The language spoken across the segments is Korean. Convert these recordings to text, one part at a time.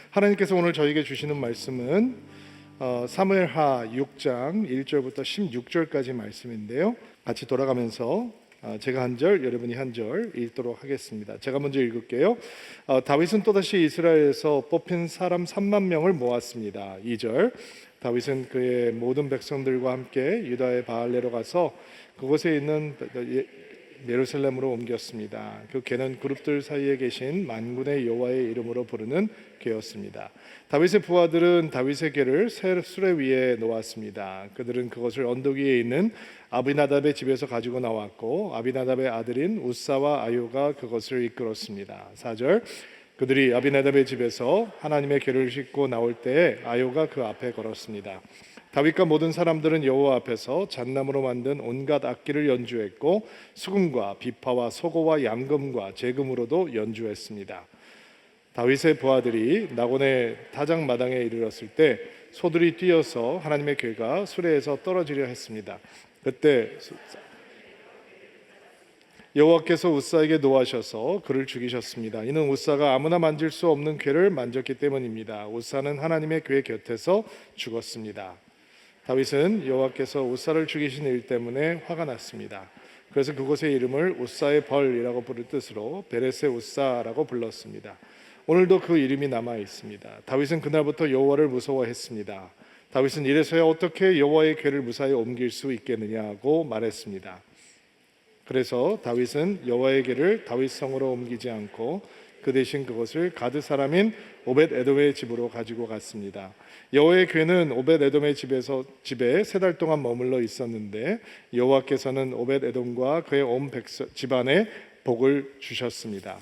하나님께서 오늘 저에게 주시는 말씀은 사무엘하 6장 1절부터 16절까지 말씀인데요. 같이 돌아가면서 제가 한 절, 여러분이 한 절 읽도록 하겠습니다. 제가 먼저 읽을게요. 다윗은 또다시 이스라엘에서 뽑힌 사람 3만 명을 모았습니다. 2절, 다윗은 그의 모든 백성들과 함께 유다의 바알레로 가서 그곳에 있는 예루살렘으로 옮겼습니다. 그 궤는 그룹들 사이에 계신 만군의 여호와의 이름으로 부르는 궤였습니다. 다윗의 부하들은 다윗의 궤를 새 수레 위에 놓았습니다. 그들은 그것을 언덕 위에 있는 아비나답의 집에서 가지고 나왔고 아비나답의 아들인 우사와 아요가 그것을 이끌었습니다. 4절, 그들이 아비나답의 집에서 하나님의 궤를 싣고 나올 때에 아요가 그 앞에 걸었습니다. 다윗과 모든 사람들은 여호와 앞에서 잣나무로 만든 온갖 악기를 연주했고 수금과 비파와 소고와 양금과 제금으로도 연주했습니다. 다윗의 부하들이 나곤의 타작 마당에 이르렀을 때 소들이 뛰어서 하나님의 궤가 수레에서 떨어지려 했습니다. 그때 여호와께서 우사에게 노하셔서 그를 죽이셨습니다. 이는 우사가 아무나 만질 수 없는 궤를 만졌기 때문입니다. 우사는 하나님의 궤 곁에서 죽었습니다. 다윗은 여호와께서 우사를 죽이신 일 때문에 화가 났습니다. 그래서 그곳의 이름을 우사의 벌이라고 부를 뜻으로 베레세 우사라고 불렀습니다. 오늘도 그 이름이 남아 있습니다. 다윗은 그날부터 여호와를 무서워했습니다. 다윗은 이래서야 어떻게 여호와의 궤를 무사히 옮길 수 있겠느냐고 말했습니다. 그래서 다윗은 여호와의 궤를 다윗성으로 옮기지 않고 그 대신 그것을 가드 사람인 오벳 에돔의 집으로 가지고 갔습니다. 여호와의 궤는 오벳 에돔의 집에 3달 동안 머물러 있었는데 여호와께서는 오벳 에돔과 그의 온 집안에 복을 주셨습니다.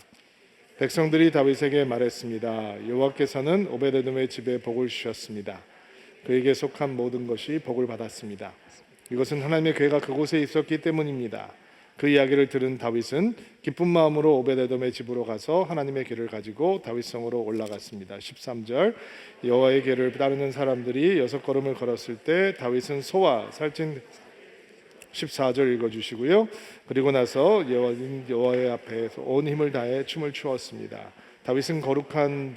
백성들이 다윗에게 말했습니다. 여호와께서는 오벳 에돔의 집에 복을 주셨습니다. 그에게 속한 모든 것이 복을 받았습니다. 이것은 하나님의 궤가 그곳에 있었기 때문입니다. 그 이야기를 들은 다윗은 기쁜 마음으로 오벳 에돔의 집으로 가서 하나님의 궤를 가지고 다윗성으로 올라갔습니다. 13절, 여호와의 궤를 따르는 사람들이 6걸음을 걸었을 때 다윗은 소와 살찐 14절 읽어주시고요. 그리고 나서 여호와의 앞에서 온 힘을 다해 춤을 추었습니다. 다윗은 거룩한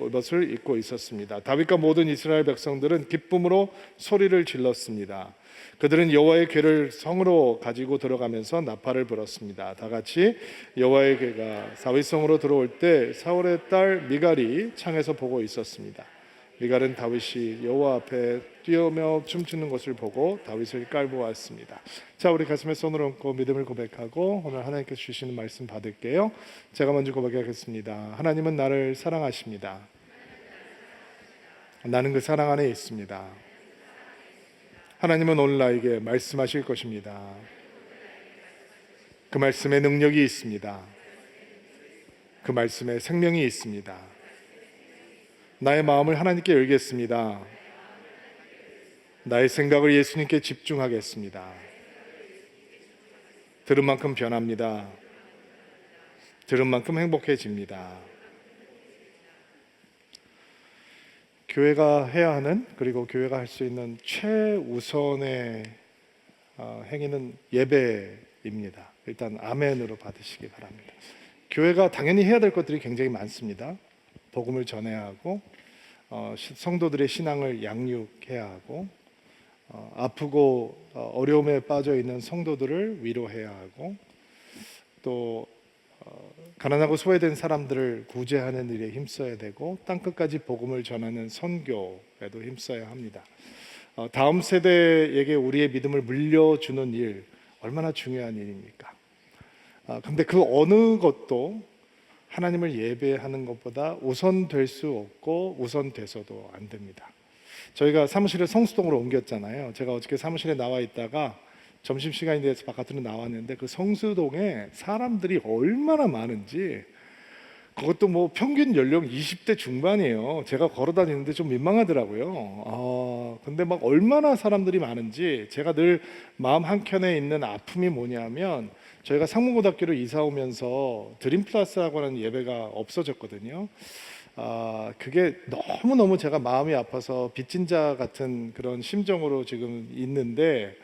옷을 입고 있었습니다. 다윗과 모든 이스라엘 백성들은 기쁨으로 소리를 질렀습니다. 그들은 여호와의 궤를 성으로 가지고 들어가면서 나팔을 불었습니다. 다 같이 여호와의 궤가 다윗성으로 들어올 때 사울의 딸 미갈이 창에서 보고 있었습니다. 미갈은 다윗이 여호와 앞에 뛰어며 춤추는 것을 보고 다윗을 깔보았습니다. 자, 우리 가슴에 손을 얹고 믿음을 고백하고 오늘 하나님께서 주시는 말씀 받을게요. 제가 먼저 고백하겠습니다. 하나님은 나를 사랑하십니다. 나는 그 사랑 안에 있습니다. 하나님은 오늘 나에게 말씀하실 것입니다. 그 말씀에 능력이 있습니다. 그 말씀에 생명이 있습니다. 나의 마음을 하나님께 열겠습니다. 나의 생각을 예수님께 집중하겠습니다. 들은 만큼 변합니다. 들은 만큼 행복해집니다. 교회가 해야 하는, 그리고 교회가 할 수 있는 최우선의 행위는 예배입니다. 일단 아멘으로 받으시기 바랍니다. 교회가 당연히 해야 될 것들이 굉장히 많습니다. 복음을 전해야 하고 성도들의 신앙을 양육해야 하고 아프고 어려움에 빠져 있는 성도들을 위로해야 하고 또 가난하고 소외된 사람들을 구제하는 일에 힘써야 되고 땅끝까지 복음을 전하는 선교에도 힘써야 합니다. 다음 세대에게 우리의 믿음을 물려주는 일, 얼마나 중요한 일입니까? 근데 그 어느 것도 하나님을 예배하는 것보다 우선될 수 없고 우선돼서도 안 됩니다. 저희가 사무실을 성수동으로 옮겼잖아요. 제가 어저께 사무실에 나와 있다가 점심시간이 돼서 바깥으로 나왔는데 그 성수동에 사람들이 얼마나 많은지, 그것도 뭐 평균 연령 20대 중반이에요. 제가 걸어 다니는데 좀 민망하더라고요. 근데 막 얼마나 사람들이 많은지 제가 늘 마음 한켠에 있는 아픔이 뭐냐면, 저희가 상문고등학교로 이사 오면서 드림플러스라고 하는 예배가 없어졌거든요. 그게 너무너무 제가 마음이 아파서 빚진 자 같은 그런 심정으로 지금 있는데,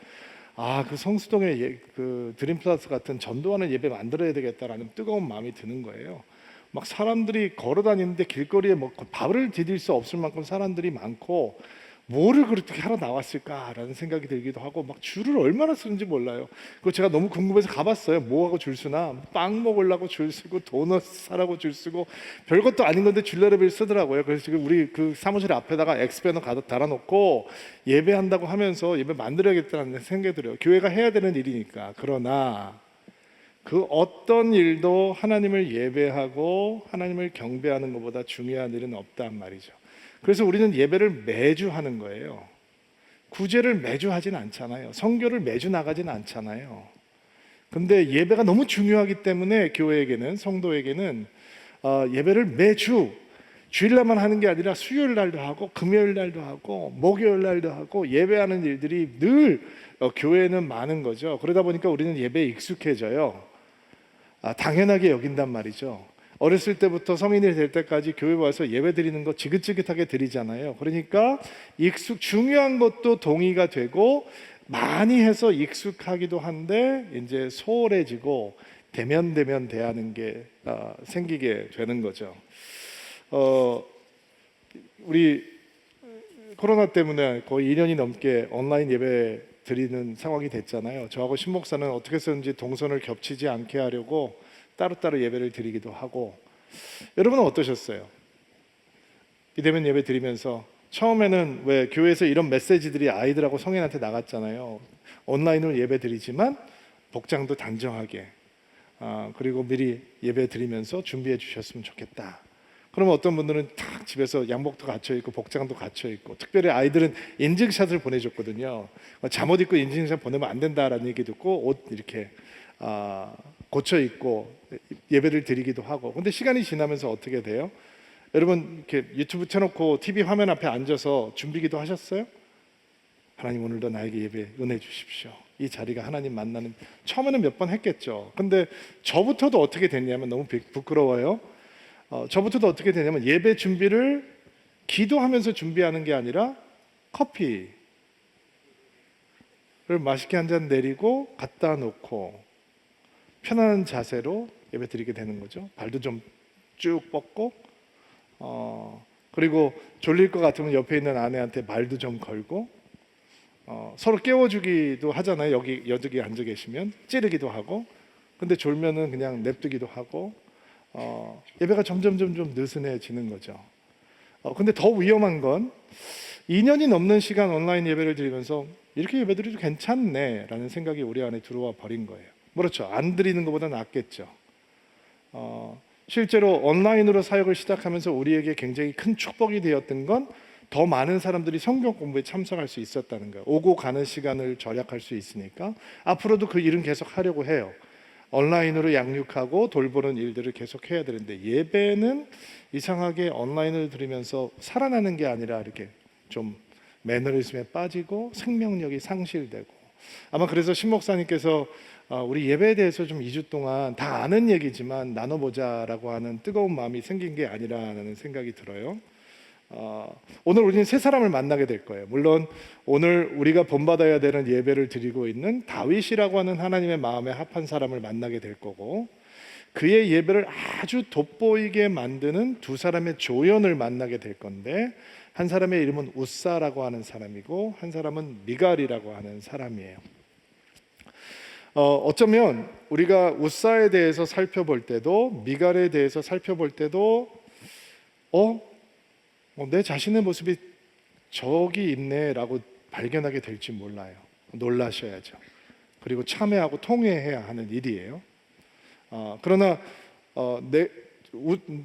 그 성수동에 그 드림플러스 같은 전도하는 예배 만들어야 되겠다라는 뜨거운 마음이 드는 거예요. 막 사람들이 걸어 다니는데 길거리에 뭐 밥을 디딜 수 없을 만큼 사람들이 많고 뭐를 그렇게 하러 나왔을까라는 생각이 들기도 하고 막 줄을 얼마나 쓰는지 몰라요. 그거 제가 너무 궁금해서 가봤어요. 뭐하고 줄 서나 빵 먹으려고 줄 서고 도넛 사라고 줄 서고 별것도 아닌 건데 줄라르비를 쓰더라고요. 그래서 지금 우리 그 사무실 앞에다가 엑스배너 가득 달아놓고 예배한다고 하면서 예배 만들어야겠다는 생각이 들어요. 교회가 해야 되는 일이니까. 그러나 그 어떤 일도 하나님을 예배하고 하나님을 경배하는 것보다 중요한 일은 없단 말이죠. 그래서 우리는 예배를 매주 하는 거예요. 구제를 매주 하진 않잖아요. 선교를 매주 나가진 않잖아요. 근데 예배가 너무 중요하기 때문에 교회에게는, 성도에게는 예배를 매주 주일날만 하는 게 아니라 수요일 날도 하고 금요일 날도 하고 목요일 날도 하고 예배하는 일들이 늘 교회에는 많은 거죠. 그러다 보니까 우리는 예배에 익숙해져요. 당연하게 여긴단 말이죠. 어렸을 때부터 성인이 될 때까지 교회 와서 예배 드리는 거 지긋지긋하게 드리잖아요. 그러니까 중요한 것도 동의가 되고 많이 해서 익숙하기도 한데 이제 소홀해지고 대면 대하는 게 생기게 되는 거죠. 우리 코로나 때문에 거의 2년이 넘게 온라인 예배 드리는 상황이 됐잖아요. 저하고 신 목사는 어떻게 해서든지 동선을 겹치지 않게 하려고 따로따로 예배를 드리기도 하고. 여러분은 어떠셨어요? 비대면 예배 드리면서 처음에는 왜 교회에서 이런 메시지들이 아이들하고 성인한테 나갔잖아요. 온라인으로 예배 드리지만 복장도 단정하게 그리고 미리 예배 드리면서 준비해 주셨으면 좋겠다. 그러면 어떤 분들은 딱 집에서 양복도 갖춰 입고 복장도 갖춰 입고, 특별히 아이들은 인증샷을 보내줬거든요. 잠옷 입고 인증샷 보내면 안 된다라는 얘기 듣고 옷 이렇게 고쳐 입고 예배를 드리기도 하고. 근데 시간이 지나면서 어떻게 돼요? 여러분 이렇게 유튜브 켜놓고 TV 화면 앞에 앉아서 준비기도 하셨어요? 하나님 오늘도 나에게 예배 은혜 주십시오. 이 자리가 하나님 만나는, 처음에는 몇 번 했겠죠. 근데 저부터도 어떻게 됐냐면, 너무 부끄러워요. 저부터도 어떻게 되냐면 예배 준비를 기도하면서 준비하는 게 아니라 커피를 맛있게 한 잔 내리고 갖다 놓고 편안한 자세로 예배 드리게 되는 거죠. 발도 좀 쭉 뻗고 그리고 졸릴 것 같으면 옆에 있는 아내한테 말도 좀 걸고 서로 깨워주기도 하잖아요. 여기 앉아 계시면 찌르기도 하고, 근데 졸면은 그냥 냅두기도 하고 예배가 점점 느슨해지는 거죠. 근데 더 위험한 건 2년이 넘는 시간 온라인 예배를 드리면서 이렇게 예배 드려도 괜찮네 라는 생각이 우리 안에 들어와 버린 거예요. 그렇죠. 안 드리는 것보다 낫겠죠. 실제로 온라인으로 사역을 시작하면서 우리에게 굉장히 큰 축복이 되었던 건 더 많은 사람들이 성경 공부에 참석할 수 있었다는 거예요. 오고 가는 시간을 절약할 수 있으니까 앞으로도 그 일은 계속 하려고 해요. 온라인으로 양육하고 돌보는 일들을 계속 해야 되는데, 예배는 이상하게 온라인을 들으면서 살아나는 게 아니라 이렇게 좀 매너리즘에 빠지고 생명력이 상실되고. 아마 그래서 신 목사님께서 우리 예배에 대해서 좀 2주 동안 다 아는 얘기지만 나눠보자라고 하는 뜨거운 마음이 생긴 게 아니라는 생각이 들어요. 오늘 우리는 세 사람을 만나게 될 거예요. 물론 오늘 우리가 본받아야 되는 예배를 드리고 있는 다윗이라고 하는 하나님의 마음에 합한 사람을 만나게 될 거고, 그의 예배를 아주 돋보이게 만드는 두 사람의 조연을 만나게 될 건데, 한 사람의 이름은 웃사라고 하는 사람이고 한 사람은 미갈이라고 하는 사람이에요. 어쩌면 우리가 웃사에 대해서 살펴볼 때도 미갈에 대해서 살펴볼 때도 내 자신의 모습이 저기 있네라고 발견하게 될지 몰라요. 놀라셔야죠. 그리고 참회하고 통회해야 하는 일이에요. 그러나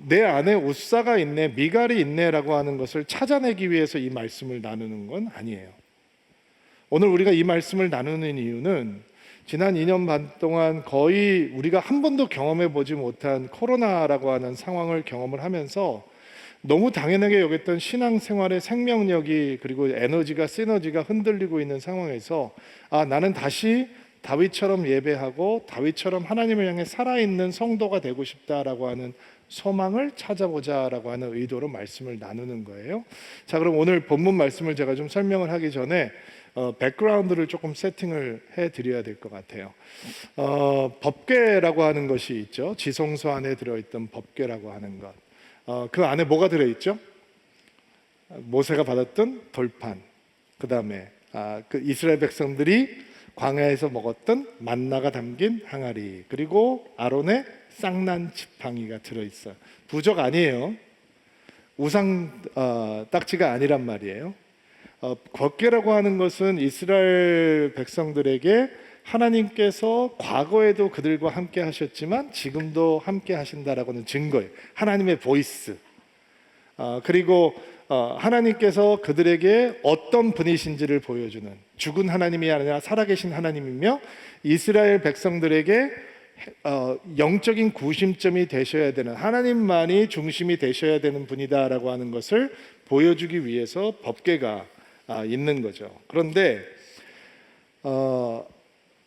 내 안에 웃사가 있네, 미갈이 있네라고 하는 것을 찾아내기 위해서 이 말씀을 나누는 건 아니에요. 오늘 우리가 이 말씀을 나누는 이유는 지난 2년 반 동안 거의 우리가 한 번도 경험해 보지 못한 코로나라고 하는 상황을 경험을 하면서 너무 당연하게 여겼던 신앙생활의 생명력이, 그리고 에너지가, 시너지가 흔들리고 있는 상황에서 나는 다시 다윗처럼 예배하고 다윗처럼 하나님을 향해 살아있는 성도가 되고 싶다라고 하는 소망을 찾아보자라고 하는 의도로 말씀을 나누는 거예요. 자, 그럼 오늘 본문 말씀을 제가 좀 설명을 하기 전에 백그라운드를 조금 세팅을 해드려야 될 것 같아요. 법궤라고 하는 것이 있죠. 지성소 안에 들어있던 법궤라고 하는 것. 그 안에 뭐가 들어있죠? 모세가 받았던 돌판, 그 다음에 그 이스라엘 백성들이 광야에서 먹었던 만나가 담긴 항아리, 그리고 아론의 쌍난 지팡이가 들어있어요. 부적 아니에요. 우상 딱지가 아니란 말이에요. 법궤라고 하는 것은 이스라엘 백성들에게 하나님께서 과거에도 그들과 함께 하셨지만 지금도 함께 하신다라고 하는 증거예요. 하나님의 보이스. 그리고 하나님께서 그들에게 어떤 분이신지를 보여주는, 죽은 하나님이 아니라 살아계신 하나님이며 이스라엘 백성들에게 영적인 구심점이 되셔야 되는, 하나님만이 중심이 되셔야 되는 분이다라고 하는 것을 보여주기 위해서 법궤가 있는 거죠. 그런데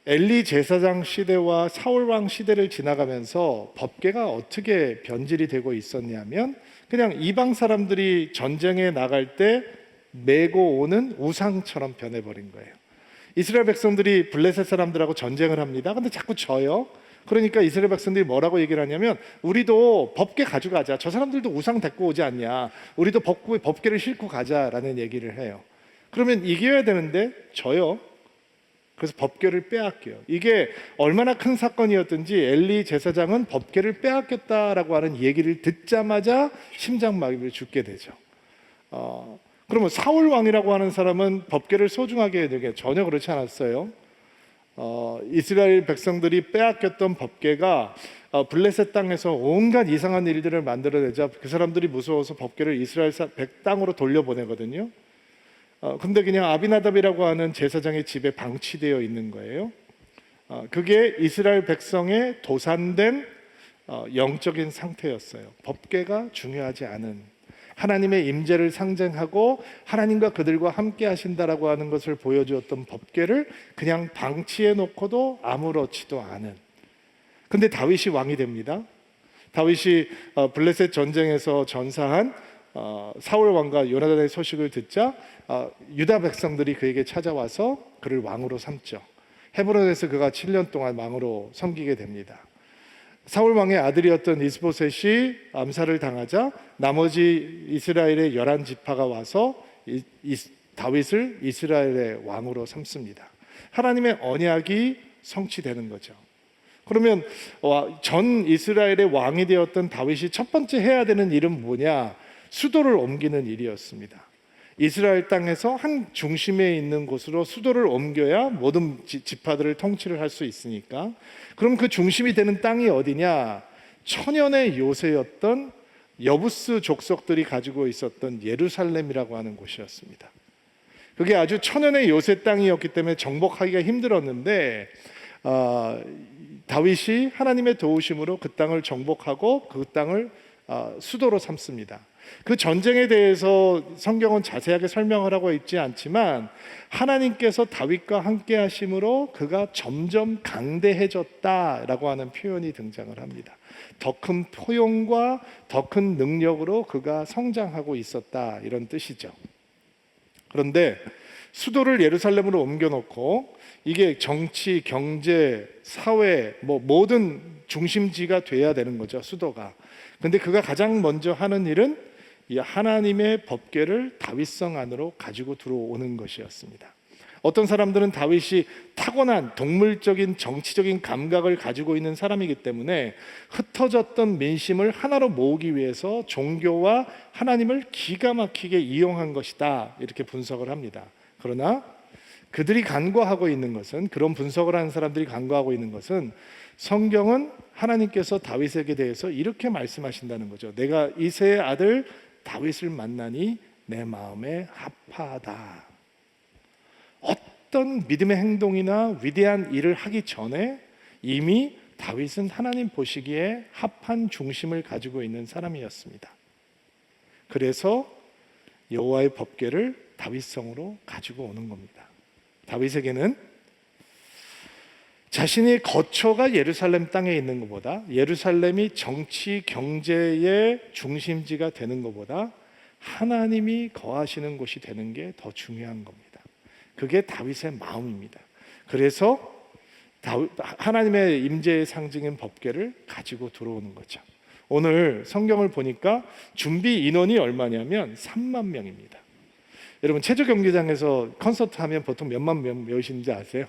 엘리 제사장 시대와 사울 왕 시대를 지나가면서 법궤가 어떻게 변질이 되고 있었냐면 그냥 이방 사람들이 전쟁에 나갈 때 메고 오는 우상처럼 변해버린 거예요. 이스라엘 백성들이 블레셋 사람들하고 전쟁을 합니다. 근데 자꾸 져요. 그러니까 이스라엘 백성들이 뭐라고 얘기를 하냐면, 우리도 법궤 가져가자. 저 사람들도 우상 데리고 오지 않냐. 우리도 법궤를 싣고 가자라는 얘기를 해요. 그러면 이겨야 되는데 져요. 그래서 법궤를 빼앗겨요. 이게 얼마나 큰 사건이었든지 엘리 제사장은 법궤를 빼앗겼다라고 하는 얘기를 듣자마자 심장마비를 죽게 되죠. 그러면 사울 왕이라고 하는 사람은 법궤를 소중하게 여기게 전혀 그렇지 않았어요. 이스라엘 백성들이 빼앗겼던 법궤가 블레셋 땅에서 온갖 이상한 일들을 만들어내자 그 사람들이 무서워서 법궤를 이스라엘 땅으로 돌려보내거든요. 근데 그냥 아비나답이라고 하는 제사장의 집에 방치되어 있는 거예요. 그게 이스라엘 백성의 도산된 영적인 상태였어요. 법궤가 중요하지 않은, 하나님의 임재를 상징하고 하나님과 그들과 함께 하신다라고 하는 것을 보여주었던 법궤를 그냥 방치해 놓고도 아무렇지도 않은. 근데 다윗이 왕이 됩니다. 다윗이 블레셋 전쟁에서 전사한 사울 왕과 요나단의 소식을 듣자 유다 백성들이 그에게 찾아와서 그를 왕으로 삼죠. 헤브론에서 그가 7년 동안 왕으로 섬기게 됩니다. 사울 왕의 아들이었던 이스보셋이 암살을 당하자 나머지 이스라엘의 11지파가 와서 다윗을 이스라엘의 왕으로 삼습니다. 하나님의 언약이 성취되는 거죠. 그러면 전 이스라엘의 왕이 되었던 다윗이 첫 번째 해야 되는 일은 뭐냐? 수도를 옮기는 일이었습니다. 이스라엘 땅에서 한 중심에 있는 곳으로 수도를 옮겨야 모든 지파들을 통치를 할 수 있으니까. 그럼 그 중심이 되는 땅이 어디냐? 천연의 요새였던 여부스 족속들이 가지고 있었던 예루살렘이라고 하는 곳이었습니다. 그게 아주 천연의 요새 땅이었기 때문에 정복하기가 힘들었는데 다윗이 하나님의 도우심으로 그 땅을 정복하고 그 땅을 수도로 삼습니다. 그 전쟁에 대해서 성경은 자세하게 설명을 하고 있지 않지만 하나님께서 다윗과 함께 하심으로 그가 점점 강대해졌다라고 하는 표현이 등장을 합니다. 더 큰 포용과 더 큰 능력으로 그가 성장하고 있었다, 이런 뜻이죠. 그런데 수도를 예루살렘으로 옮겨놓고 이게 정치, 경제, 사회 모든 중심지가 돼야 되는 거죠, 수도가. 근데 그가 가장 먼저 하는 일은 이 하나님의 법궤를 다윗성 안으로 가지고 들어오는 것이었습니다. 어떤 사람들은 다윗이 타고난 동물적인 정치적인 감각을 가지고 있는 사람이기 때문에 흩어졌던 민심을 하나로 모으기 위해서 종교와 하나님을 기가 막히게 이용한 것이다, 이렇게 분석을 합니다. 그러나 그들이 간과하고 있는 것은, 그런 분석을 하는 사람들이 간과하고 있는 것은, 성경은 하나님께서 다윗에게 대해서 이렇게 말씀하신다는 거죠. 내가 이새의 아들 다윗을 만나니 내 마음에 합하다. 어떤 믿음의 행동이나 위대한 일을 하기 전에 이미 다윗은 하나님 보시기에 합한 중심을 가지고 있는 사람이었습니다. 그래서 여호와의 법궤를 다윗성으로 가지고 오는 겁니다. 다윗에게는 자신의 거처가 예루살렘 땅에 있는 것보다, 예루살렘이 정치, 경제의 중심지가 되는 것보다 하나님이 거하시는 곳이 되는 게 더 중요한 겁니다. 그게 다윗의 마음입니다. 그래서 하나님의 임재의 상징인 법궤를 가지고 들어오는 거죠. 오늘 성경을 보니까 준비 인원이 얼마냐면 3만 명입니다. 여러분 체조 경기장에서 콘서트 하면 보통 몇만 명 몇인지 아세요?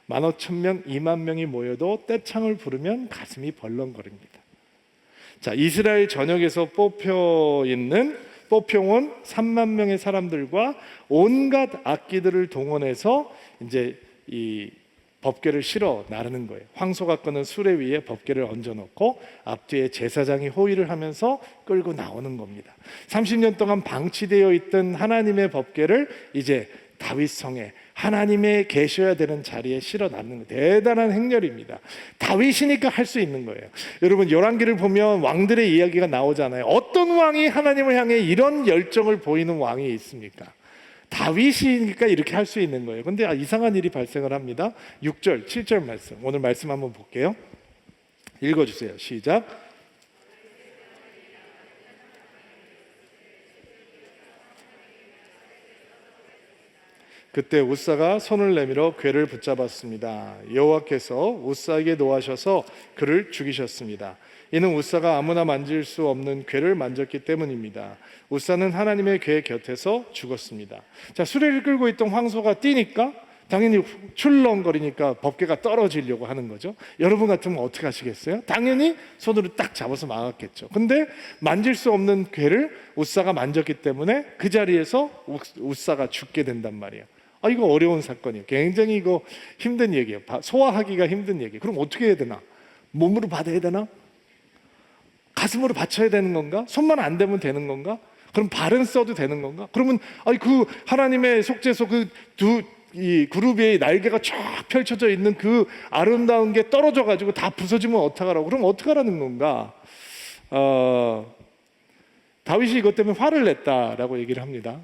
15,000명, 2만 명이 모여도 떼창을 부르면 가슴이 벌렁거립니다. 자, 이스라엘 전역에서 뽑혀온 3만 명의 사람들과 온갖 악기들을 동원해서 이제 이 법궤를 실어 나르는 거예요. 황소가 끄는 수레 위에 법궤를 얹어놓고 앞뒤에 제사장이 호위를 하면서 끌고 나오는 겁니다. 30년 동안 방치되어 있던 하나님의 법궤를 이제 다윗 성에 하나님의 계셔야 되는 자리에 실어 놨는 대단한 행렬입니다. 다윗이니까 할 수 있는 거예요. 여러분 열왕기를 보면 왕들의 이야기가 나오잖아요. 어떤 왕이 하나님을 향해 이런 열정을 보이는 왕이 있습니까? 다윗이니까 이렇게 할 수 있는 거예요. 근데 이상한 일이 발생을 합니다. 6절, 7절 말씀, 오늘 말씀 한번 볼게요. 읽어주세요. 시작. 그때 우사가 손을 내밀어 궤를 붙잡았습니다. 여호와께서 우사에게 노하셔서 그를 죽이셨습니다. 이는 우사가 아무나 만질 수 없는 궤를 만졌기 때문입니다. 우사는 하나님의 궤 곁에서 죽었습니다. 자, 수레를 끌고 있던 황소가 뛰니까 당연히 출렁거리니까 법궤가 떨어지려고 하는 거죠. 여러분 같으면 어떻게 하시겠어요? 당연히 손으로 딱 잡아서 막았겠죠. 근데 만질 수 없는 궤를 우사가 만졌기 때문에 그 자리에서 우사가 죽게 된단 말이에요. 이거 어려운 사건이에요. 굉장히 이거 힘든 얘기예요. 소화하기가 힘든 얘기예요. 그럼 어떻게 해야 되나? 몸으로 받아야 되나? 가슴으로 받쳐야 되는 건가? 손만 안 대면 되는 건가? 그럼 발은 써도 되는 건가? 그러면 그 하나님의 속죄소 이 그루비의 날개가 쫙 펼쳐져 있는 그 아름다운 게 떨어져 가지고 다 부서지면 어떡하라고? 그럼 어떡하라는 건가? 다윗이 이것 때문에 화를 냈다라고 얘기를 합니다.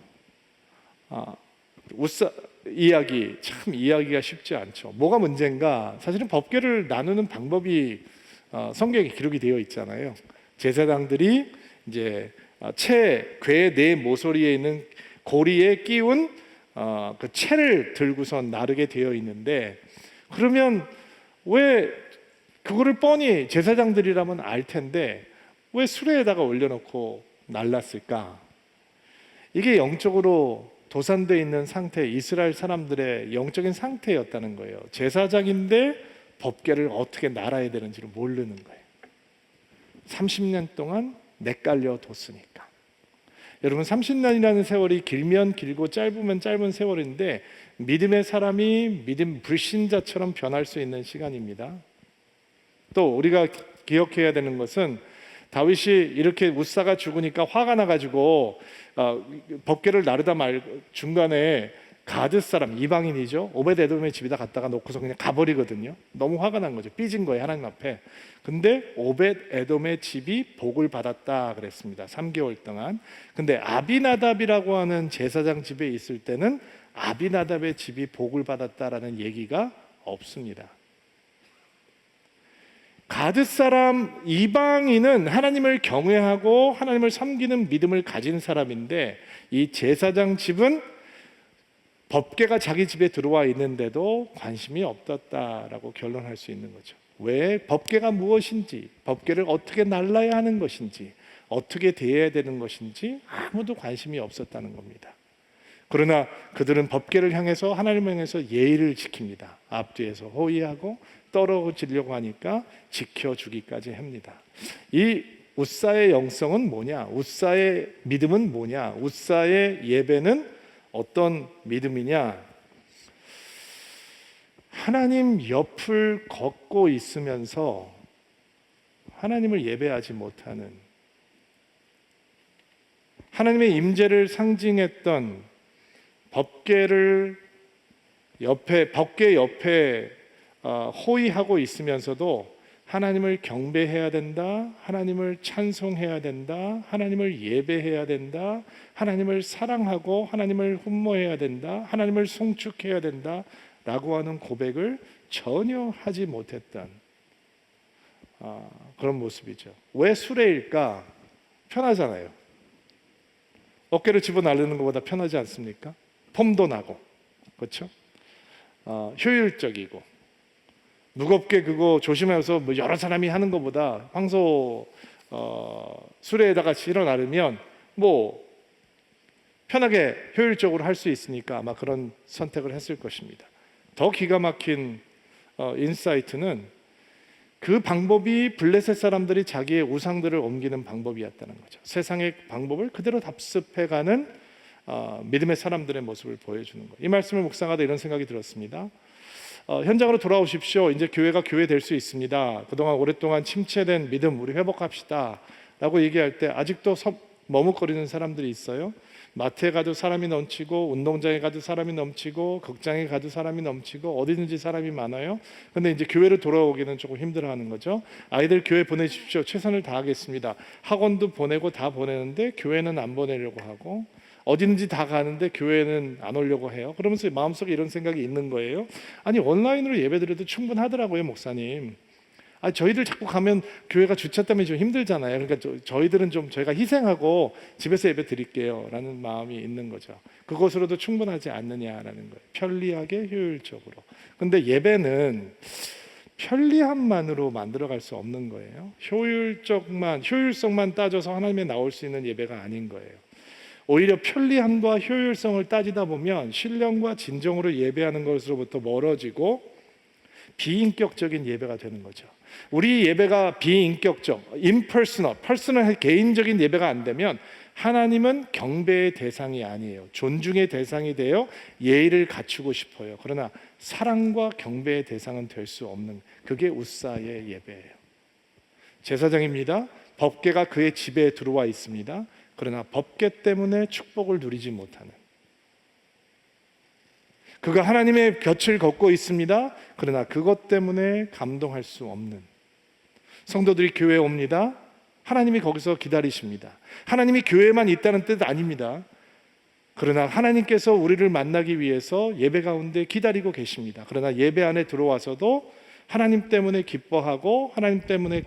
우사 이야기 참 이야기가 쉽지 않죠. 뭐가 문제인가? 사실은 법궤를 나누는 방법이 성경에 기록이 되어 있잖아요. 제사장들이 이제 궤 네 모서리에 있는 고리에 끼운 그 채를 들고선 나르게 되어 있는데, 그러면 왜 그거를 뻔히 제사장들이라면 알 텐데 왜 수레에다가 올려놓고 날랐을까? 이게 영적으로 도산되어 있는 상태, 이스라엘 사람들의 영적인 상태였다는 거예요. 제사장인데 법궤를 어떻게 날아야 되는지를 모르는 거예요. 30년 동안 헷갈려 뒀으니까. 여러분 30년이라는 세월이 길면 길고 짧으면 짧은 세월인데 믿음의 사람이 믿음 불신자처럼 변할 수 있는 시간입니다. 또 우리가 기억해야 되는 것은 다윗이 이렇게 우사가 죽으니까 화가 나가지고 법궤를 나르다 중간에 가드 사람 이방인이죠. 오벳에돔의 집에다 갖다가 놓고서 그냥 가버리거든요. 너무 화가 난 거죠. 삐진 거예요, 하나님 앞에. 근데 오벳에돔의 집이 복을 받았다 그랬습니다. 3개월 동안. 근데 아비나답이라고 하는 제사장 집에 있을 때는 아비나답의 집이 복을 받았다라는 얘기가 없습니다. 가드 사람 이방인은 하나님을 경외하고 하나님을 섬기는 믿음을 가진 사람인데, 이 제사장 집은 법궤가 자기 집에 들어와 있는데도 관심이 없었다라고 결론할 수 있는 거죠. 왜? 법궤가 무엇인지, 법궤를 어떻게 날라야 하는 것인지, 어떻게 대해야 되는 것인지 아무도 관심이 없었다는 겁니다. 그러나 그들은 법궤를 향해서 하나님을 향해서 예의를 지킵니다. 앞뒤에서 호위하고 떨어지려고 하니까 지켜주기까지 합니다. 이 우사의 영성은 뭐냐? 우사의 믿음은 뭐냐? 우사의 예배는 어떤 믿음이냐? 하나님 옆을 걷고 있으면서 하나님을 예배하지 못하는, 하나님의 임재를 상징했던 법궤 옆에 호위하고 있으면서도 하나님을 경배해야 된다, 하나님을 찬송해야 된다, 하나님을 예배해야 된다, 하나님을 사랑하고 하나님을 흠모해야 된다, 하나님을 송축해야 된다 라고 하는 고백을 전혀 하지 못했던 그런 모습이죠. 왜 수레일까? 편하잖아요. 어깨를 집어날르는 것보다 편하지 않습니까? 폼도 나고. 그렇죠? 효율적이고 무겁게 그거 조심해서 뭐 여러 사람이 하는 것보다 황소 수레에다가 실어 나르면 뭐 편하게 효율적으로 할 수 있으니까 아마 그런 선택을 했을 것입니다. 더 기가 막힌 인사이트는 그 방법이 블레셋 사람들이 자기의 우상들을 옮기는 방법이었다는 거죠. 세상의 방법을 그대로 답습해가는 믿음의 사람들의 모습을 보여주는 거예요. 이 말씀을 묵상하다 이런 생각이 들었습니다. 현장으로 돌아오십시오. 이제 교회가 교회 될 수 있습니다. 그동안 오랫동안 침체된 믿음 우리 회복합시다 라고 얘기할 때 아직도 머뭇거리는 사람들이 있어요. 마트에 가도 사람이 넘치고 운동장에 가도 사람이 넘치고 극장에 가도 사람이 넘치고 어디든지 사람이 많아요. 근데 이제 교회로 돌아오기는 조금 힘들어하는 거죠. 아이들 교회 보내십시오. 최선을 다하겠습니다. 학원도 보내고 다 보내는데 교회는 안 보내려고 하고 어디든지 다 가는데 교회는 안 오려고 해요. 그러면서 마음속에 이런 생각이 있는 거예요. 아니 온라인으로 예배드려도 충분하더라고요, 목사님. 저희들 자꾸 가면 교회가 주차 때문에 좀 힘들잖아요. 그러니까 저희들은 좀 저희가 희생하고 집에서 예배 드릴게요 라는 마음이 있는 거죠. 그것으로도 충분하지 않느냐라는 거예요. 편리하게 효율적으로. 근데 예배는 편리함만으로 만들어갈 수 없는 거예요. 효율성만 따져서 하나님에 나올 수 있는 예배가 아닌 거예요. 오히려 편리함과 효율성을 따지다 보면 신령과 진정으로 예배하는 것으로부터 멀어지고 비인격적인 예배가 되는 거죠. 우리 예배가 비인격적, 퍼스널 개인적인 예배가 안 되면 하나님은 경배의 대상이 아니에요. 존중의 대상이 되어 예의를 갖추고 싶어요. 그러나 사랑과 경배의 대상은 될 수 없는, 그게 우사의 예배예요. 제사장입니다. 법궤가 그의 집에 들어와 있습니다. 그러나 법궤 때문에 축복을 누리지 못하는, 그가 하나님의 곁을 걷고 있습니다. 그러나 그것 때문에 감동할 수 없는 성도들이 교회에 옵니다. 하나님이 거기서 기다리십니다. 하나님이 교회에만 있다는 뜻 아닙니다. 그러나 하나님께서 우리를 만나기 위해서 예배 가운데 기다리고 계십니다. 그러나 예배 안에 들어와서도 하나님 때문에 기뻐하고 하나님 때문에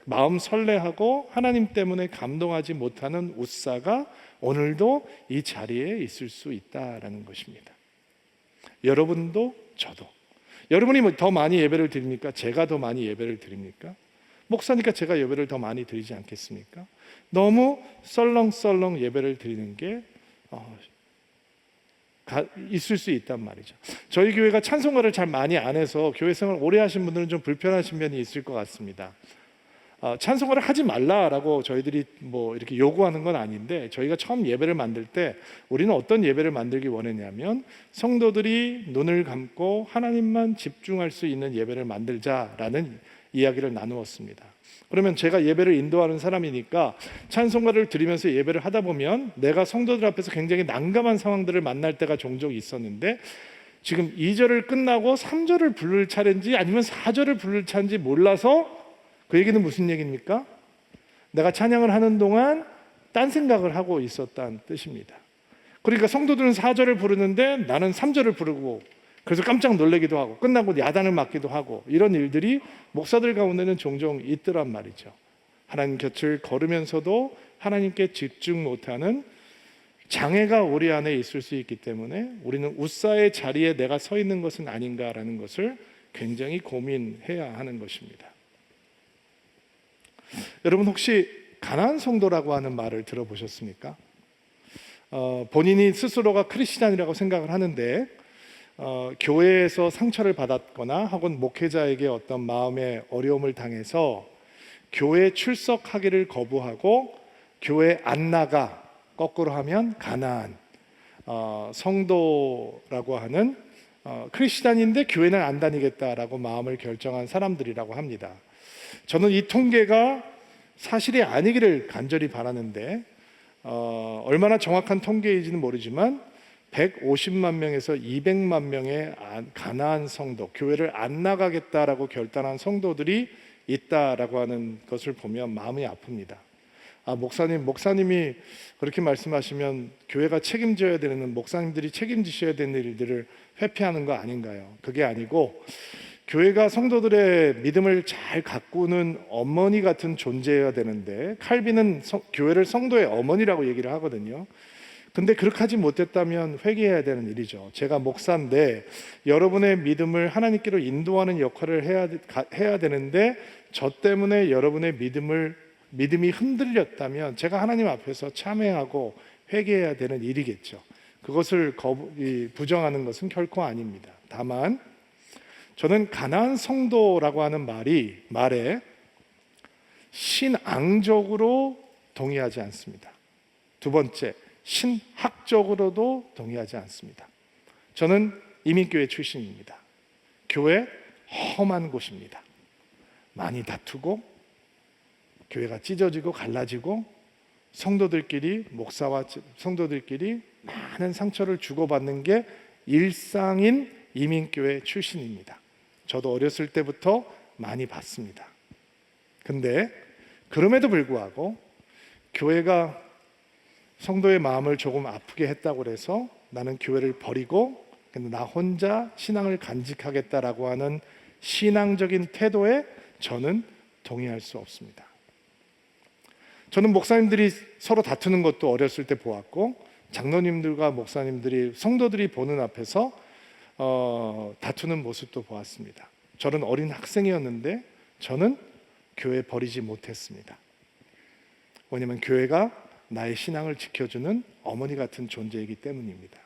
마음 설레하고 하나님 때문에 감동하지 못하는 우사가 오늘도 이 자리에 있을 수 있다라는 것입니다. 여러분도 저도. 여러분이 더 많이 예배를 드립니까? 제가 더 많이 예배를 드립니까? 목사니까 제가 예배를 더 많이 드리지 않겠습니까? 너무 썰렁썰렁 예배를 드리는 게 있을 수 있단 말이죠. 저희 교회가 찬송가를 잘 많이 안 해서 교회 생활 오래 하신 분들은 좀 불편하신 면이 있을 것 같습니다. 찬송가를 하지 말라라고 저희들이 뭐 이렇게 요구하는 건 아닌데, 저희가 처음 예배를 만들 때 우리는 어떤 예배를 만들기 원했냐면 성도들이 눈을 감고 하나님만 집중할 수 있는 예배를 만들자라는 이야기를 나누었습니다. 그러면 제가 예배를 인도하는 사람이니까 찬송가를 드리면서 예배를 하다 보면 내가 성도들 앞에서 굉장히 난감한 상황들을 만날 때가 종종 있었는데, 지금 2절을 끝나고 3절을 부를 차례인지 아니면 4절을 부를 차례인지 몰라서, 그 얘기는 무슨 얘기입니까? 내가 찬양을 하는 동안 딴 생각을 하고 있었다는 뜻입니다. 그러니까 성도들은 4절을 부르는데 나는 3절을 부르고, 그래서 깜짝 놀라기도 하고 끝나고 야단을 맞기도 하고, 이런 일들이 목사들 가운데는 종종 있더란 말이죠. 하나님 곁을 걸으면서도 하나님께 집중 못하는 장애가 우리 안에 있을 수 있기 때문에 우리는 우사의 자리에 내가 서 있는 것은 아닌가라는 것을 굉장히 고민해야 하는 것입니다. 여러분 혹시 가나안 성도라고 하는 말을 들어보셨습니까? 본인이 스스로가 크리스찬이라고 생각을 하는데 교회에서 상처를 받았거나 혹은 목회자에게 어떤 마음의 어려움을 당해서 교회 출석하기를 거부하고 교회 안 나가, 거꾸로 하면 가나안 성도라고 하는 크리스찬인데 교회는 안 다니겠다라고 마음을 결정한 사람들이라고 합니다. 저는 이 통계가 사실이 아니기를 간절히 바라는데 얼마나 정확한 통계인지는 모르지만 150만 명에서 200만 명의 가나안 성도, 교회를 안 나가겠다라고 결단한 성도들이 있다라고 하는 것을 보면 마음이 아픕니다. 목사님이 그렇게 말씀하시면 교회가 책임져야 되는, 목사님들이 책임지셔야 되는 일들을 회피하는 거 아닌가요? 그게 아니고 교회가 성도들의 믿음을 잘 가꾸는 어머니 같은 존재여야 되는데, 칼빈은 교회를 성도의 어머니라고 얘기를 하거든요. 근데 그렇게 하지 못했다면 회개해야 되는 일이죠. 제가 목사인데 여러분의 믿음을 하나님께로 인도하는 역할을 해야 되는데 저 때문에 여러분의 믿음이 흔들렸다면 제가 하나님 앞에서 참회하고 회개해야 되는 일이겠죠. 그것을 부정하는 것은 결코 아닙니다. 다만 저는 가나안 성도라고 하는 말에 신앙적으로 동의하지 않습니다. 두 번째, 신학적으로도 동의하지 않습니다. 저는 이민교회 출신입니다. 교회 험한 곳입니다. 많이 다투고 교회가 찢어지고 갈라지고 목사와 성도들끼리 많은 상처를 주고받는 게 일상인 이민교회 출신입니다. 저도 어렸을 때부터 많이 봤습니다. 근데 그럼에도 불구하고 교회가 성도의 마음을 조금 아프게 했다고 해서 나는 교회를 버리고 나 혼자 신앙을 간직하겠다라고 하는 신앙적인 태도에 저는 동의할 수 없습니다. 저는 목사님들이 서로 다투는 것도 어렸을 때 보았고 장로님들과 목사님들이 성도들이 보는 앞에서 다투는 모습도 보았습니다. 저는 어린 학생이었는데 저는 교회 버리지 못했습니다. 왜냐하면 교회가 나의 신앙을 지켜주는 어머니 같은 존재이기 때문입니다.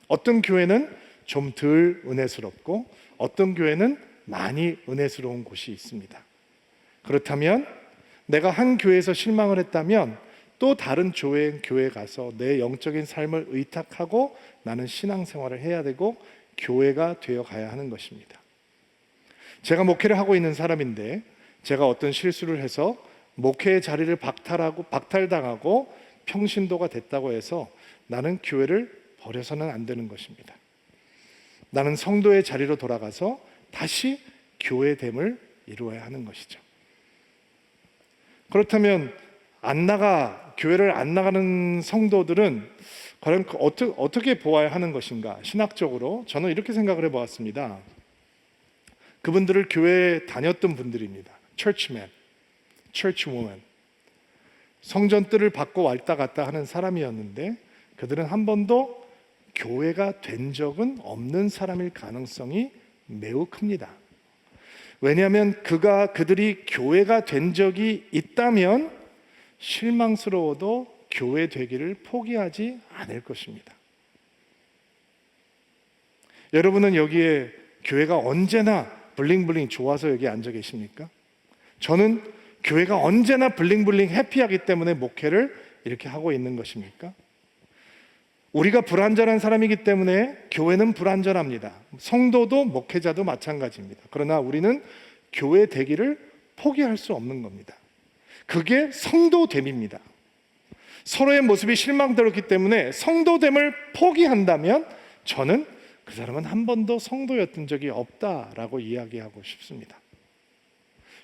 어떤 교회는 좀 덜 은혜스럽고 어떤 교회는 많이 은혜스러운 곳이 있습니다. 그렇다면 내가 한 교회에서 실망을 했다면 또 다른 교회에 가서 내 영적인 삶을 의탁하고 나는 신앙생활을 해야 되고 교회가 되어 가야 하는 것입니다. 제가 목회를 하고 있는 사람인데 제가 어떤 실수를 해서 목회의 자리를 박탈당하고 평신도가 됐다고 해서 나는 교회를 버려서는 안 되는 것입니다. 나는 성도의 자리로 돌아가서 다시 교회됨을 이루어야 하는 것이죠. 그렇다면 교회를 안 나가는 성도들은 과연 어떻게 보아야 하는 것인가? 신학적으로 저는 이렇게 생각을 해보았습니다. 그분들을 교회에 다녔던 분들입니다. churchman, churchwoman, 성전 뜰을 받고 왔다 갔다 하는 사람이었는데 그들은 한 번도 교회가 된 적은 없는 사람일 가능성이 매우 큽니다. 왜냐하면 그들이 교회가 된 적이 있다면 실망스러워도 교회 되기를 포기하지 않을 것입니다. 여러분은 여기에 교회가 언제나 블링블링 좋아서 여기 앉아 계십니까? 저는 교회가 언제나 블링블링 해피하기 때문에 목회를 이렇게 하고 있는 것입니까? 우리가 불완전한 사람이기 때문에 교회는 불완전합니다. 성도도 목회자도 마찬가지입니다. 그러나 우리는 교회 되기를 포기할 수 없는 겁니다. 그게 성도됨입니다. 서로의 모습이 실망스럽기 때문에 성도됨을 포기한다면 저는 그 사람은 한 번도 성도였던 적이 없다라고 이야기하고 싶습니다.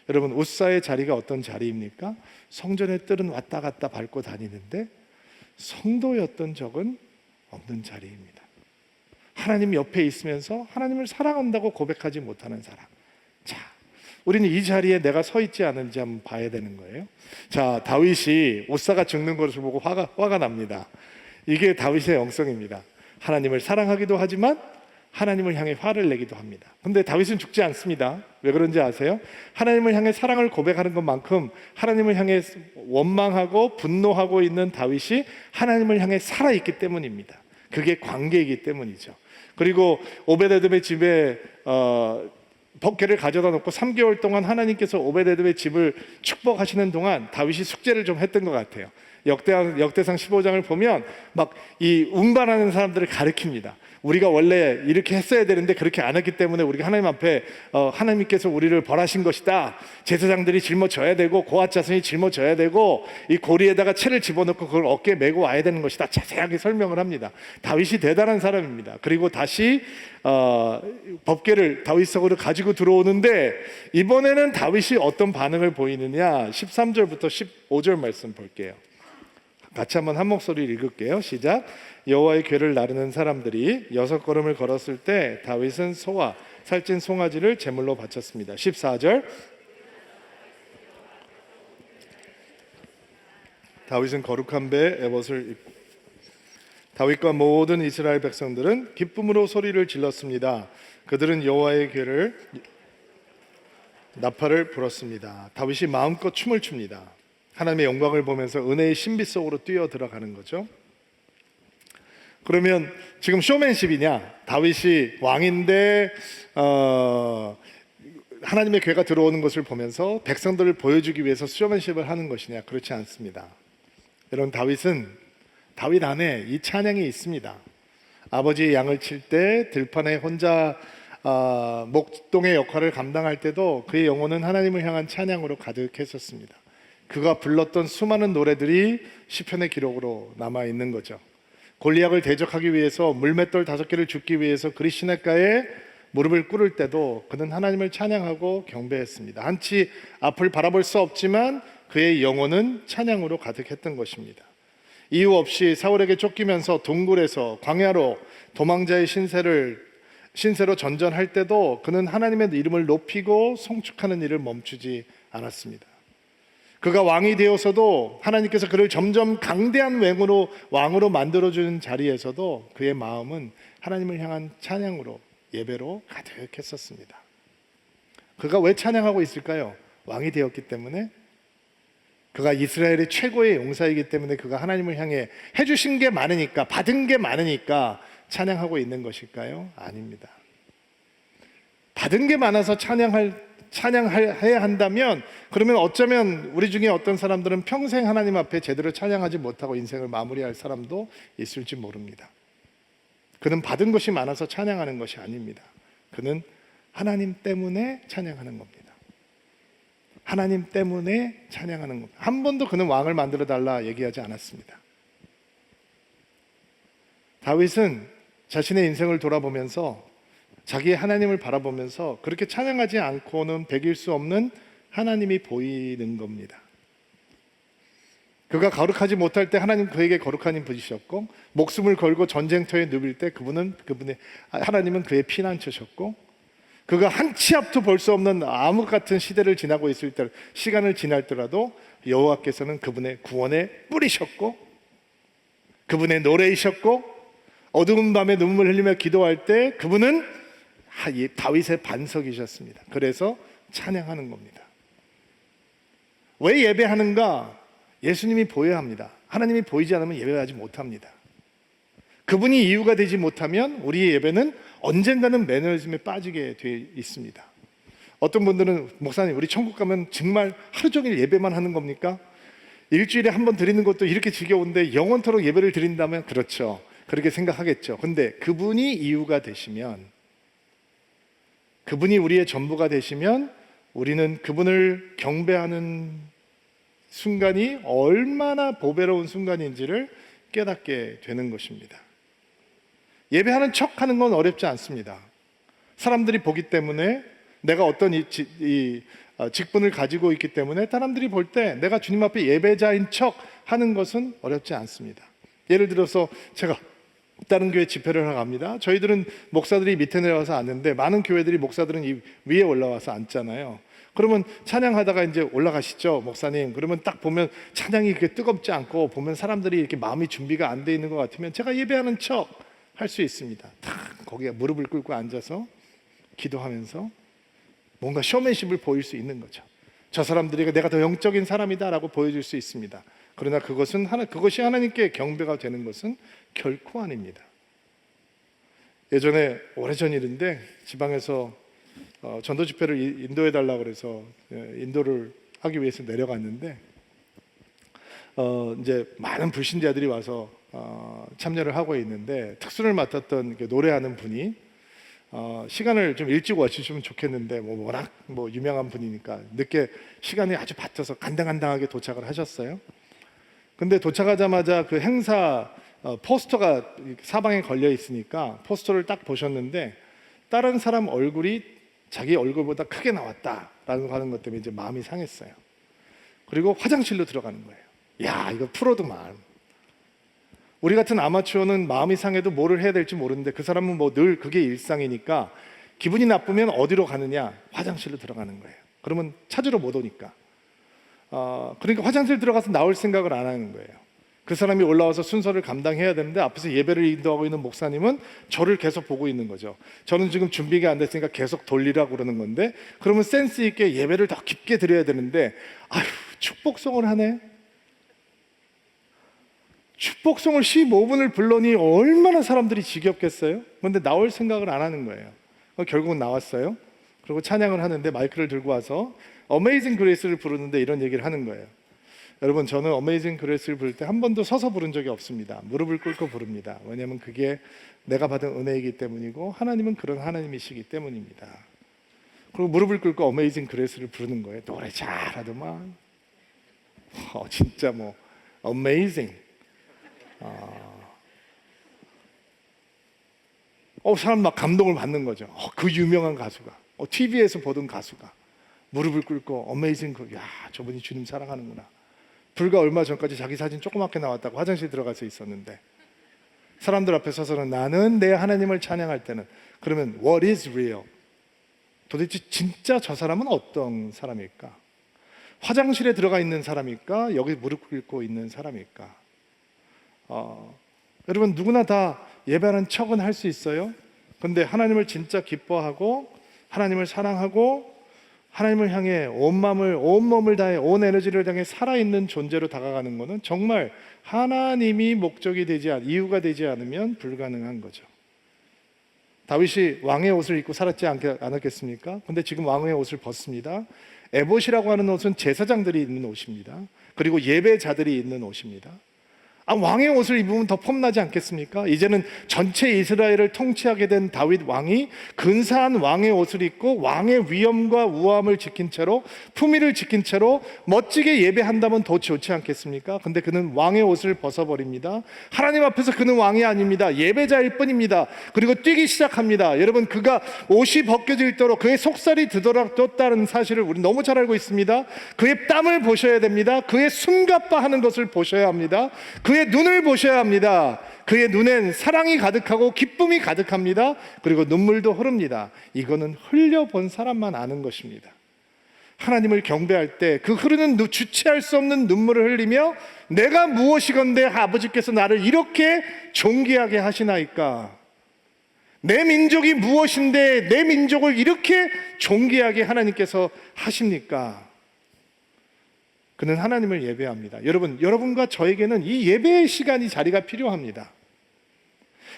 여러분, 웃사의 자리가 어떤 자리입니까? 성전의 뜰은 왔다 갔다 밟고 다니는데 성도였던 적은 없는 자리입니다. 하나님 옆에 있으면서 하나님을 사랑한다고 고백하지 못하는 사람. 자, 우리는 이 자리에 내가 서 있지 않은지 한번 봐야 되는 거예요. 자, 다윗이 웃사가 죽는 것을 보고 화가 납니다. 이게 다윗의 영성입니다. 하나님을 사랑하기도 하지만 하나님을 향해 화를 내기도 합니다. 근데 다윗은 죽지 않습니다. 왜 그런지 아세요? 하나님을 향해 사랑을 고백하는 것만큼 하나님을 향해 원망하고 분노하고 있는 다윗이 하나님을 향해 살아있기 때문입니다. 그게 관계이기 때문이죠. 그리고 오베데돔의 집에 법궤를 가져다 놓고 3개월 동안 하나님께서 오베데돔의 집을 축복하시는 동안 다윗이 숙제를 좀 했던 것 같아요. 역대상 15장을 보면 막 이 운반하는 사람들을 가르칩니다. 우리가 원래 이렇게 했어야 되는데 그렇게 안 했기 때문에 우리가 하나님 앞에 하나님께서 우리를 벌하신 것이다. 제사장들이 짊어져야 되고 고앗 자손이 짊어져야 되고 이 고리에다가 채를 집어넣고 그걸 어깨에 메고 와야 되는 것이다. 자세하게 설명을 합니다. 다윗이 대단한 사람입니다. 그리고 다시 법궤를 다윗성으로 가지고 들어오는데 이번에는 다윗이 어떤 반응을 보이느냐? 13절부터 15절 말씀 볼게요. 같이 한번 한 목소리를 읽을게요. 시작. 여호와의 궤를 나르는 사람들이 6걸음을 걸었을 때 다윗은 소와 살찐 송아지를 제물로 바쳤습니다. 14절. 다윗은 거룩한 배 에봇을 입고 다윗과 모든 이스라엘 백성들은 기쁨으로 소리를 질렀습니다. 그들은 여호와의 궤를 나팔을 불었습니다. 다윗이 마음껏 춤을 춥니다. 하나님의 영광을 보면서 은혜의 신비 속으로 뛰어 들어가는 거죠. 그러면 지금 쇼맨십이냐? 다윗이 왕인데 하나님의 궤가 들어오는 것을 보면서 백성들을 보여주기 위해서 쇼맨십을 하는 것이냐? 그렇지 않습니다. 여러분, 다윗 안에 이 찬양이 있습니다. 아버지의 양을 칠 때 들판에 혼자 목동의 역할을 감당할 때도 그의 영혼은 하나님을 향한 찬양으로 가득했었습니다. 그가 불렀던 수많은 노래들이 시편의 기록으로 남아 있는 거죠. 골리앗을 대적하기 위해서 물맷돌 5개를 줍기 위해서 그리 시냇가에 무릎을 꿇을 때도 그는 하나님을 찬양하고 경배했습니다. 한치 앞을 바라볼 수 없지만 그의 영혼은 찬양으로 가득했던 것입니다. 이유 없이 사울에게 쫓기면서 동굴에서 광야로 도망자의 신세로 전전할 때도 그는 하나님의 이름을 높이고 송축하는 일을 멈추지 않았습니다. 그가 왕이 되어서도 하나님께서 그를 점점 강대한 왕으로 만들어주는 자리에서도 그의 마음은 하나님을 향한 찬양으로, 예배로 가득했었습니다. 그가 왜 찬양하고 있을까요? 왕이 되었기 때문에, 그가 이스라엘의 최고의 용사이기 때문에, 그가 하나님을 향해 해주신 게 많으니까, 받은 게 많으니까 찬양하고 있는 것일까요? 아닙니다. 받은 게 많아서 찬양해야 한다면, 그러면 어쩌면 우리 중에 어떤 사람들은 평생 하나님 앞에 제대로 찬양하지 못하고 인생을 마무리할 사람도 있을지 모릅니다. 그는 받은 것이 많아서 찬양하는 것이 아닙니다. 그는 하나님 때문에 찬양하는 겁니다. 하나님 때문에 찬양하는 겁니다. 한 번도 그는 왕을 만들어 달라 얘기하지 않았습니다. 다윗은 자신의 인생을 돌아보면서, 자기의 하나님을 바라보면서 그렇게 찬양하지 않고는 배길 수 없는 하나님이 보이는 겁니다. 그가 거룩하지 못할 때 하나님 그에게 거룩한 힘 부으셨고, 목숨을 걸고 전쟁터에 누빌 때 하나님은 그의 피난처셨고, 그가 한치 앞도 볼 수 없는 암흑 같은 시대를 지나고 있을 때, 시간을 지날더라도 여호와께서는 그분의 구원에 뿌리셨고, 그분의 노래이셨고, 어두운 밤에 눈물 흘리며 기도할 때 그분은 다윗의 반석이셨습니다. 그래서 찬양하는 겁니다. 왜 예배하는가? 예수님이 보여야 합니다. 하나님이 보이지 않으면 예배하지 못합니다. 그분이 이유가 되지 못하면 우리의 예배는 언젠가는 매너리즘에 빠지게 돼 있습니다. 어떤 분들은, 목사님 우리 천국 가면 정말 하루 종일 예배만 하는 겁니까? 일주일에 한 번 드리는 것도 이렇게 지겨운데 영원토록 예배를 드린다면, 그렇죠, 그렇게 생각하겠죠. 근데 그분이 이유가 되시면, 그분이 우리의 전부가 되시면 우리는 그분을 경배하는 순간이 얼마나 보배로운 순간인지를 깨닫게 되는 것입니다. 예배하는 척하는 건 어렵지 않습니다. 사람들이 보기 때문에, 내가 어떤 직분을 가지고 있기 때문에 사람들이 볼 때 내가 주님 앞에 예배자인 척 하는 것은 어렵지 않습니다. 예를 들어서 제가 다른 교회 집회를 하러 갑니다. 저희들은 목사들이 밑에 내려와서 앉는데, 많은 교회들이 목사들은 이 위에 올라와서 앉잖아요. 그러면 찬양하다가 이제 올라가시죠, 목사님. 그러면 딱 보면 찬양이 그렇게 뜨겁지 않고, 보면 사람들이 이렇게 마음이 준비가 안 돼 있는 것 같으면 제가 예배하는 척 할 수 있습니다. 탁 거기에 무릎을 꿇고 앉아서 기도하면서 뭔가 쇼맨십을 보일 수 있는 거죠. 저 사람들에게 내가 더 영적인 사람이다라고 보여줄 수 있습니다. 그러나 그것이 하나님께 경배가 되는 것은 결코 아닙니다. 예전에 오래전 일인데, 지방에서 전도 집회를 인도해 달라고 그래서 인도를 하기 위해서 내려갔는데, 이제 많은 불신자들이 와서 참여를 하고 있는데, 특순을 맡았던 노래하는 분이 시간을 좀 일찍 와주시면 좋겠는데, 워낙 유명한 분이니까 늦게 시간이 아주 바쳐서 간당간당하게 도착을 하셨어요. 근데 도착하자마자 그 행사 포스터가 사방에 걸려 있으니까 포스터를 딱 보셨는데, 다른 사람 얼굴이 자기 얼굴보다 크게 나왔다라는 거 하는 것 때문에 이제 마음이 상했어요. 그리고 화장실로 들어가는 거예요. 야, 이거 프로드만. 우리 같은 아마추어는 마음이 상해도 뭐를 해야 될지 모르는데, 그 사람은 늘 그게 일상이니까 기분이 나쁘면 어디로 가느냐? 화장실로 들어가는 거예요. 그러면 찾으러 못 오니까. 그러니까 화장실 들어가서 나올 생각을 안 하는 거예요. 그 사람이 올라와서 순서를 감당해야 되는데 앞에서 예배를 인도하고 있는 목사님은 저를 계속 보고 있는 거죠. 저는 지금 준비가 안 됐으니까 계속 돌리라고 그러는 건데, 그러면 센스 있게 예배를 더 깊게 드려야 되는데, 아휴, 축복송을 하네. 축복송을 15분을 불러니 얼마나 사람들이 지겹겠어요? 그런데 나올 생각을 안 하는 거예요. 결국은 나왔어요. 그리고 찬양을 하는데 마이크를 들고 와서 어메이징 그레이스를 부르는데 이런 얘기를 하는 거예요. 여러분, 저는 어메이징 그레이스를 부를 때 한 번도 서서 부른 적이 없습니다. 무릎을 꿇고 부릅니다. 왜냐하면 그게 내가 받은 은혜이기 때문이고 하나님은 그런 하나님이시기 때문입니다. 그리고 무릎을 꿇고 어메이징 그레이스를 부르는 거예요. 노래 잘하더만. 진짜 뭐 어메이징. 사람 막 감동을 받는 거죠. 그 유명한 가수가, TV에서 보던 가수가 무릎을 꿇고 어메이징, 야, 저분이 주님 사랑하는구나. 불과 얼마 전까지 자기 사진 조그맣게 나왔다고 화장실 들어가서 있었는데, 사람들 앞에 서서는 나는 내 하나님을 찬양할 때는, 그러면 what is real? 도대체 진짜 저 사람은 어떤 사람일까? 화장실에 들어가 있는 사람일까? 여기 무릎 꿇고 있는 사람일까? 여러분, 누구나 다 예배하는 척은 할 수 있어요. 근데 하나님을 진짜 기뻐하고 하나님을 사랑하고 하나님을 향해 온 마음을, 온 몸을 다해, 온 에너지를 향해 살아있는 존재로 다가가는 것은 정말 하나님이 목적이 되지 이유가 되지 않으면 불가능한 거죠. 다윗이 왕의 옷을 입고 살았지 않았겠습니까? 근데 지금 왕의 옷을 벗습니다. 에봇이라고 하는 옷은 제사장들이 입는 옷입니다. 그리고 예배자들이 입는 옷입니다. 왕의 옷을 입으면 더 폼나지 않겠습니까? 이제는 전체 이스라엘을 통치하게 된 다윗 왕이 근사한 왕의 옷을 입고 왕의 위엄과 우아함을 지킨 채로, 품위를 지킨 채로 멋지게 예배한다면 더 좋지 않겠습니까? 근데 그는 왕의 옷을 벗어버립니다. 하나님 앞에서 그는 왕이 아닙니다. 예배자일 뿐입니다. 그리고 뛰기 시작합니다. 여러분, 그가 옷이 벗겨질 도록 그의 속살이 드러났다는 사실을 우리 너무 잘 알고 있습니다. 그의 땀을 보셔야 됩니다. 그의 숨가빠하는 것을 보셔야 합니다. 그의 눈을 보셔야 합니다. 그의 눈엔 사랑이 가득하고 기쁨이 가득합니다. 그리고 눈물도 흐릅니다. 이거는 흘려본 사람만 아는 것입니다. 하나님을 경배할 때 그 흐르는 주체할 수 없는 눈물을 흘리며 내가 무엇이건대 아버지께서 나를 이렇게 존귀하게 하시나이까? 내 민족이 무엇인데 내 민족을 이렇게 존귀하게 하나님께서 하십니까? 그는 하나님을 예배합니다. 여러분과 저에게는 이 예배의 시간이, 자리가 필요합니다.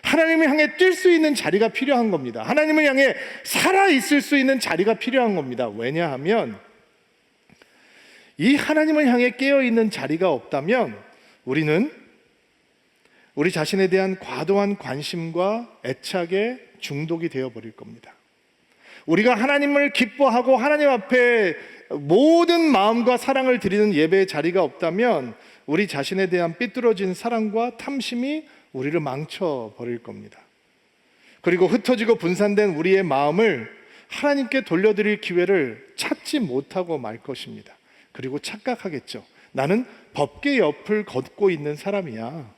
하나님을 향해 뛸 수 있는 자리가 필요한 겁니다. 하나님을 향해 살아있을 수 있는 자리가 필요한 겁니다. 왜냐하면 이 하나님을 향해 깨어있는 자리가 없다면 우리는 우리 자신에 대한 과도한 관심과 애착에 중독이 되어버릴 겁니다. 우리가 하나님을 기뻐하고 하나님 앞에 모든 마음과 사랑을 드리는 예배의 자리가 없다면 우리 자신에 대한 삐뚤어진 사랑과 탐심이 우리를 망쳐버릴 겁니다. 그리고 흩어지고 분산된 우리의 마음을 하나님께 돌려드릴 기회를 찾지 못하고 말 것입니다. 그리고 착각하겠죠. 나는 법계 옆을 걷고 있는 사람이야.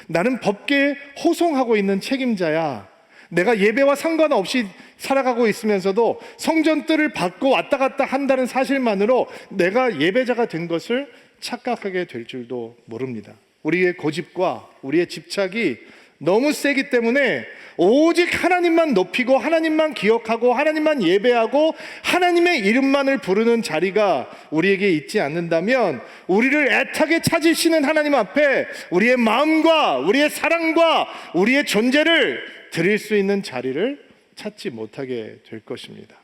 나는 법계에 호송하고 있는 책임자야. 내가 예배와 상관없이 살아가고 있으면서도 성전뜰을 받고 왔다 갔다 한다는 사실만으로 내가 예배자가 된 것을 착각하게 될 줄도 모릅니다. 우리의 고집과 우리의 집착이 너무 세기 때문에 오직 하나님만 높이고 하나님만 기억하고 하나님만 예배하고 하나님의 이름만을 부르는 자리가 우리에게 있지 않는다면 우리를 애타게 찾으시는 하나님 앞에 우리의 마음과 우리의 사랑과 우리의 존재를 드릴 수 있는 자리를 찾지 못하게 될 것입니다.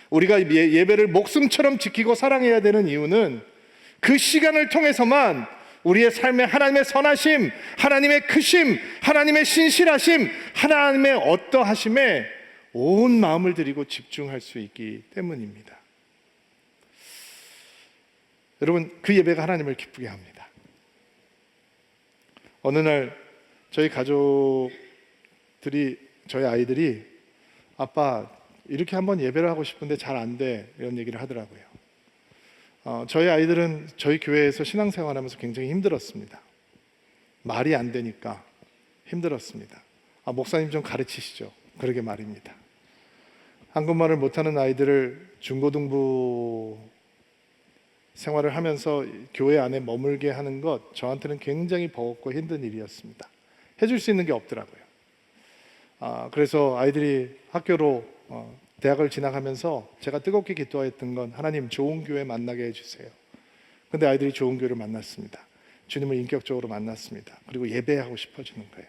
우리가 예배를 목숨처럼 지키고 사랑해야 되는 이유는 그 시간을 통해서만 우리의 삶에 하나님의 선하심, 하나님의 크심, 하나님의 신실하심, 하나님의 어떠하심에 온 마음을 들이고 집중할 수 있기 때문입니다. 여러분, 그 예배가 하나님을 기쁘게 합니다. 어느 날 저희 저희 아이들이 아빠 이렇게 한번 예배를 하고 싶은데 잘 안 돼, 이런 얘기를 하더라고요. 저희 아이들은 저희 교회에서 신앙생활하면서 굉장히 힘들었습니다. 말이 안 되니까 힘들었습니다. 목사님 좀 가르치시죠. 그러게 말입니다. 한국말을 못하는 아이들을 중고등부 생활을 하면서 교회 안에 머물게 하는 것, 저한테는 굉장히 버겁고 힘든 일이었습니다. 해줄 수 있는 게 없더라고요. 그래서 아이들이 학교로 대학을 진학하면서 제가 뜨겁게 기도했던 건, 하나님 좋은 교회 만나게 해주세요. 근데 아이들이 좋은 교회를 만났습니다. 주님을 인격적으로 만났습니다. 그리고 예배하고 싶어지는 거예요.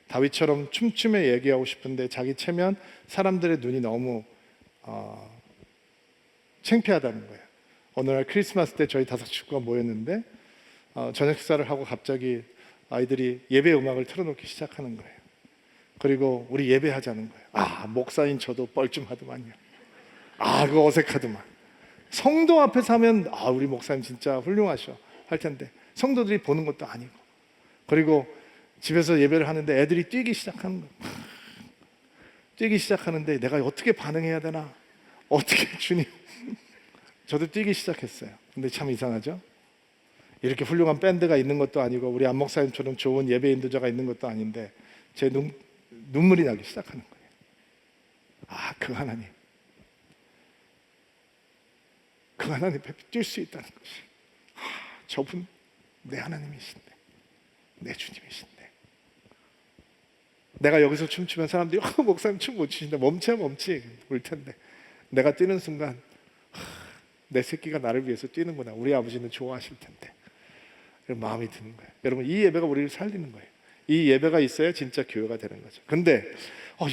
다윗처럼 춤추며 얘기하고 싶은데 자기 체면, 사람들의 눈이 너무 창피하다는 거예요. 어느 날 크리스마스 때 저희 5식구가 모였는데 저녁 식사를 하고 갑자기 아이들이 예배 음악을 틀어놓기 시작하는 거예요. 그리고 우리 예배하자는 거예요. 목사인 저도 뻘쭘하더만요. 그거 어색하더만. 성도 앞에서 하면 우리 목사님 진짜 훌륭하셔 할 텐데 성도들이 보는 것도 아니고, 그리고 집에서 예배를 하는데 애들이 뛰기 시작하는 거예요. 뛰기 시작하는데 내가 어떻게 반응해야 되나, 어떻게 주님. 저도 뛰기 시작했어요. 근데 참 이상하죠? 이렇게 훌륭한 밴드가 있는 것도 아니고 우리 안 목사님처럼 좋은 예배 인도자가 있는 것도 아닌데 제 눈물이 나기 시작하는 거예요. 그 하나님, 그 하나님 앞에 뛸 수 있다는 것이, 저분 내 하나님이신데, 내 주님이신데, 내가 여기서 춤추면 사람들이 목사님 춤 못 추신다, 멈치 울 텐데 내가 뛰는 순간 내 새끼가 나를 위해서 뛰는구나, 우리 아버지는 좋아하실 텐데, 이런 마음이 드는 거예요. 여러분, 이 예배가 우리를 살리는 거예요. 이 예배가 있어야 진짜 교회가 되는 거죠. 근데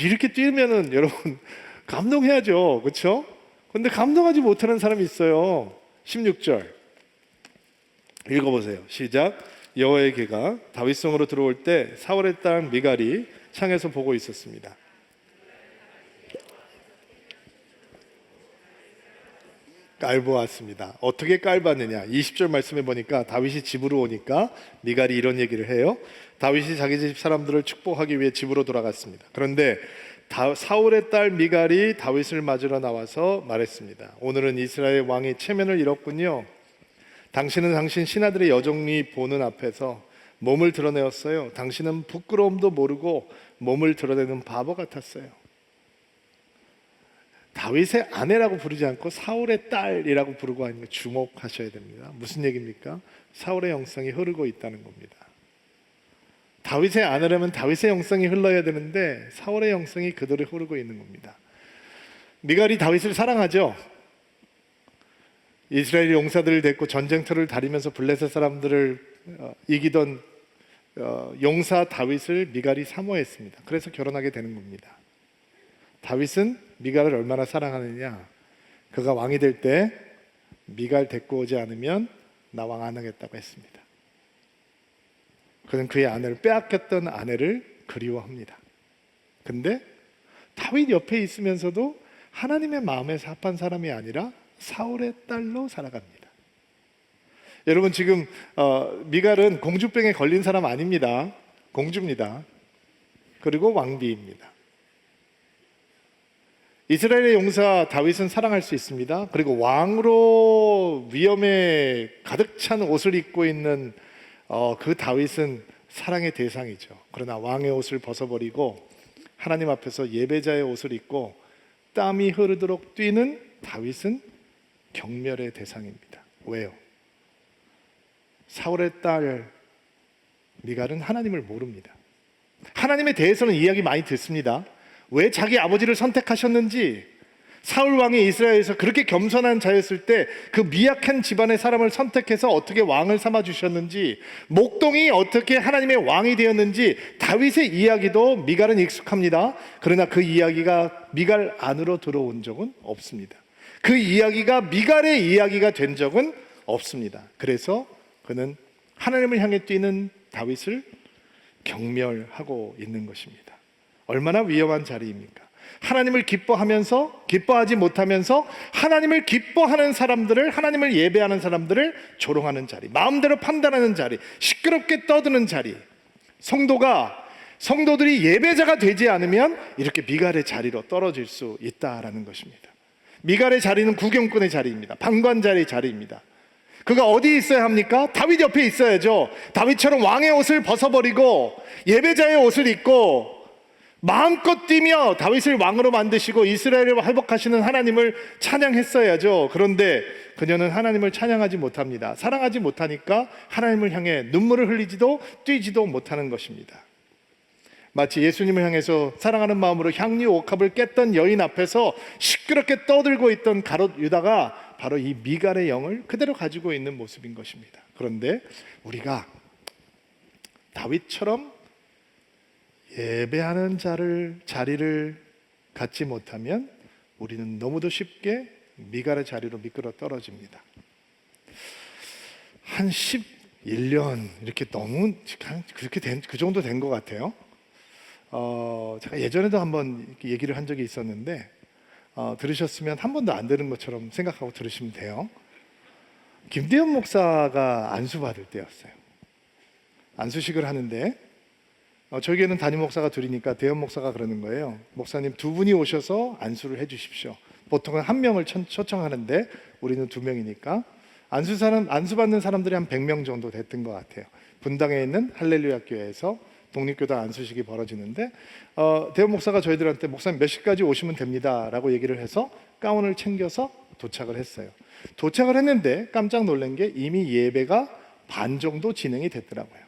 이렇게 뛰면은 여러분 감동해야죠, 그렇죠? 근데 감동하지 못하는 사람이 있어요. 16절 읽어보세요. 시작. 여호와의 개가 다윗성으로 들어올 때 사울의 딸 미갈이 창에서 보고 있었습니다. 깔보았습니다. 어떻게 깔봤느냐? 20절 말씀해 보니까 다윗이 집으로 오니까 미갈이 이런 얘기를 해요. 다윗이 자기 집 사람들을 축복하기 위해 집으로 돌아갔습니다. 그런데 사울의 딸 미갈이 다윗을 맞으러 나와서 말했습니다. 오늘은 이스라엘 왕이 체면을 잃었군요. 당신은 당신 신하들의 여종이 보는 앞에서 몸을 드러내었어요. 당신은 부끄러움도 모르고 몸을 드러내는 바보 같았어요. 다윗의 아내라고 부르지 않고 사울의 딸이라고 부르고 하는 거 주목하셔야 됩니다. 무슨 얘기입니까? 사울의 영성이 흐르고 있다는 겁니다. 다윗의 아내라면 다윗의 영성이 흘러야 되는데 사울의 영성이 그대로 흐르고 있는 겁니다. 미갈이 다윗을 사랑하죠. 이스라엘 용사들을 데리고 전쟁터를 다니면서 블레셋 사람들을 이기던 용사 다윗을 미갈이 사모했습니다. 그래서 결혼하게 되는 겁니다. 다윗은 미갈을 얼마나 사랑하느냐, 그가 왕이 될 때 미갈 데리고 오지 않으면 나 왕 안 하겠다고 했습니다. 그는 그의 아내를 빼앗겼던 아내를 그리워합니다. 근데 다윗 옆에 있으면서도 하나님의 마음에 합한 사람이 아니라 사울의 딸로 살아갑니다. 여러분, 지금 미갈은 공주병에 걸린 사람 아닙니다. 공주입니다. 그리고 왕비입니다. 이스라엘의 용사 다윗은 사랑할 수 있습니다. 그리고 왕으로 위엄에 가득 찬 옷을 입고 있는 그 다윗은 사랑의 대상이죠. 그러나 왕의 옷을 벗어버리고 하나님 앞에서 예배자의 옷을 입고 땀이 흐르도록 뛰는 다윗은 경멸의 대상입니다. 왜요? 사울의 딸 미갈은 하나님을 모릅니다. 하나님에 대해서는 이야기 많이 듣습니다. 왜 자기 아버지를 선택하셨는지, 사울 왕이 이스라엘에서 그렇게 겸손한 자였을 때 그 미약한 집안의 사람을 선택해서 어떻게 왕을 삼아 주셨는지, 목동이 어떻게 하나님의 왕이 되었는지 다윗의 이야기도 미갈은 익숙합니다. 그러나 그 이야기가 미갈 안으로 들어온 적은 없습니다. 그 이야기가 미갈의 이야기가 된 적은 없습니다. 그래서 그는 하나님을 향해 뛰는 다윗을 경멸하고 있는 것입니다. 얼마나 위험한 자리입니까? 하나님을 기뻐하면서, 기뻐하지 못하면서 하나님을 기뻐하는 사람들을, 하나님을 예배하는 사람들을 조롱하는 자리, 마음대로 판단하는 자리, 시끄럽게 떠드는 자리. 성도들이 예배자가 되지 않으면 이렇게 미갈의 자리로 떨어질 수 있다라는 것입니다. 미갈의 자리는 구경꾼의 자리입니다. 방관자의 자리입니다. 그가 어디에 있어야 합니까? 다윗 옆에 있어야죠. 다윗처럼 왕의 옷을 벗어버리고 예배자의 옷을 입고 마음껏 뛰며 다윗을 왕으로 만드시고 이스라엘을 회복하시는 하나님을 찬양했어야죠. 그런데 그녀는 하나님을 찬양하지 못합니다. 사랑하지 못하니까 하나님을 향해 눈물을 흘리지도 뛰지도 못하는 것입니다. 마치 예수님을 향해서 사랑하는 마음으로 향유 옥합을 깼던 여인 앞에서 시끄럽게 떠들고 있던 가롯 유다가 바로 이 미갈의 영을 그대로 가지고 있는 모습인 것입니다. 그런데 우리가 다윗처럼 예배하는 자리를 갖지 못하면 우리는 너무도 쉽게 미갈의 자리로 미끄러 떨어집니다. 한 11년 이렇게 너무 그렇게 그 정도 된 것 같아요. 제가 예전에도 한번 이렇게 얘기를 한 적이 있었는데 들으셨으면 한 번도 안 들은 것처럼 생각하고 들으시면 돼요. 김대현 목사가 안수 받을 때였어요. 안수식을 하는데 저희 교회는 담임 목사가 둘이니까 대현 목사가 그러는 거예요. 목사님 두 분이 오셔서 안수를 해주십시오. 보통은 한 명을 초청하는데 우리는 두 명이니까 안수 받는 사람들이 한 100명 정도 됐던 것 같아요. 분당에 있는 할렐루야 교회에서 독립교단 안수식이 벌어지는데 대현 목사가 저희들한테 목사님 몇 시까지 오시면 됩니다 라고 얘기를 해서 가운을 챙겨서 도착을 했어요. 도착을 했는데 깜짝 놀란 게 이미 예배가 반 정도 진행이 됐더라고요.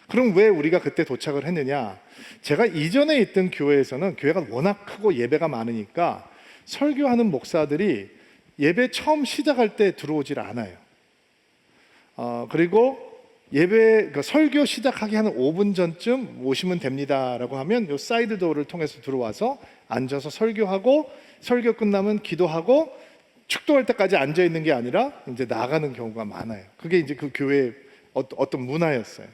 그럼 왜 우리가 그때 도착을 했느냐? 제가 이전에 있던 교회에서는 교회가 워낙 크고 예배가 많으니까 설교하는 목사들이 예배 처음 시작할 때 들어오질 않아요. 그리고 설교 시작하기 한 5분 전쯤 오시면 됩니다라고 하면 요 사이드 도어를 통해서 들어와서 앉아서 설교하고 설교 끝나면 기도하고 축도할 때까지 앉아 있는 게 아니라 이제 나가는 경우가 많아요. 그게 이제 그 교회의 어떤 문화였어요.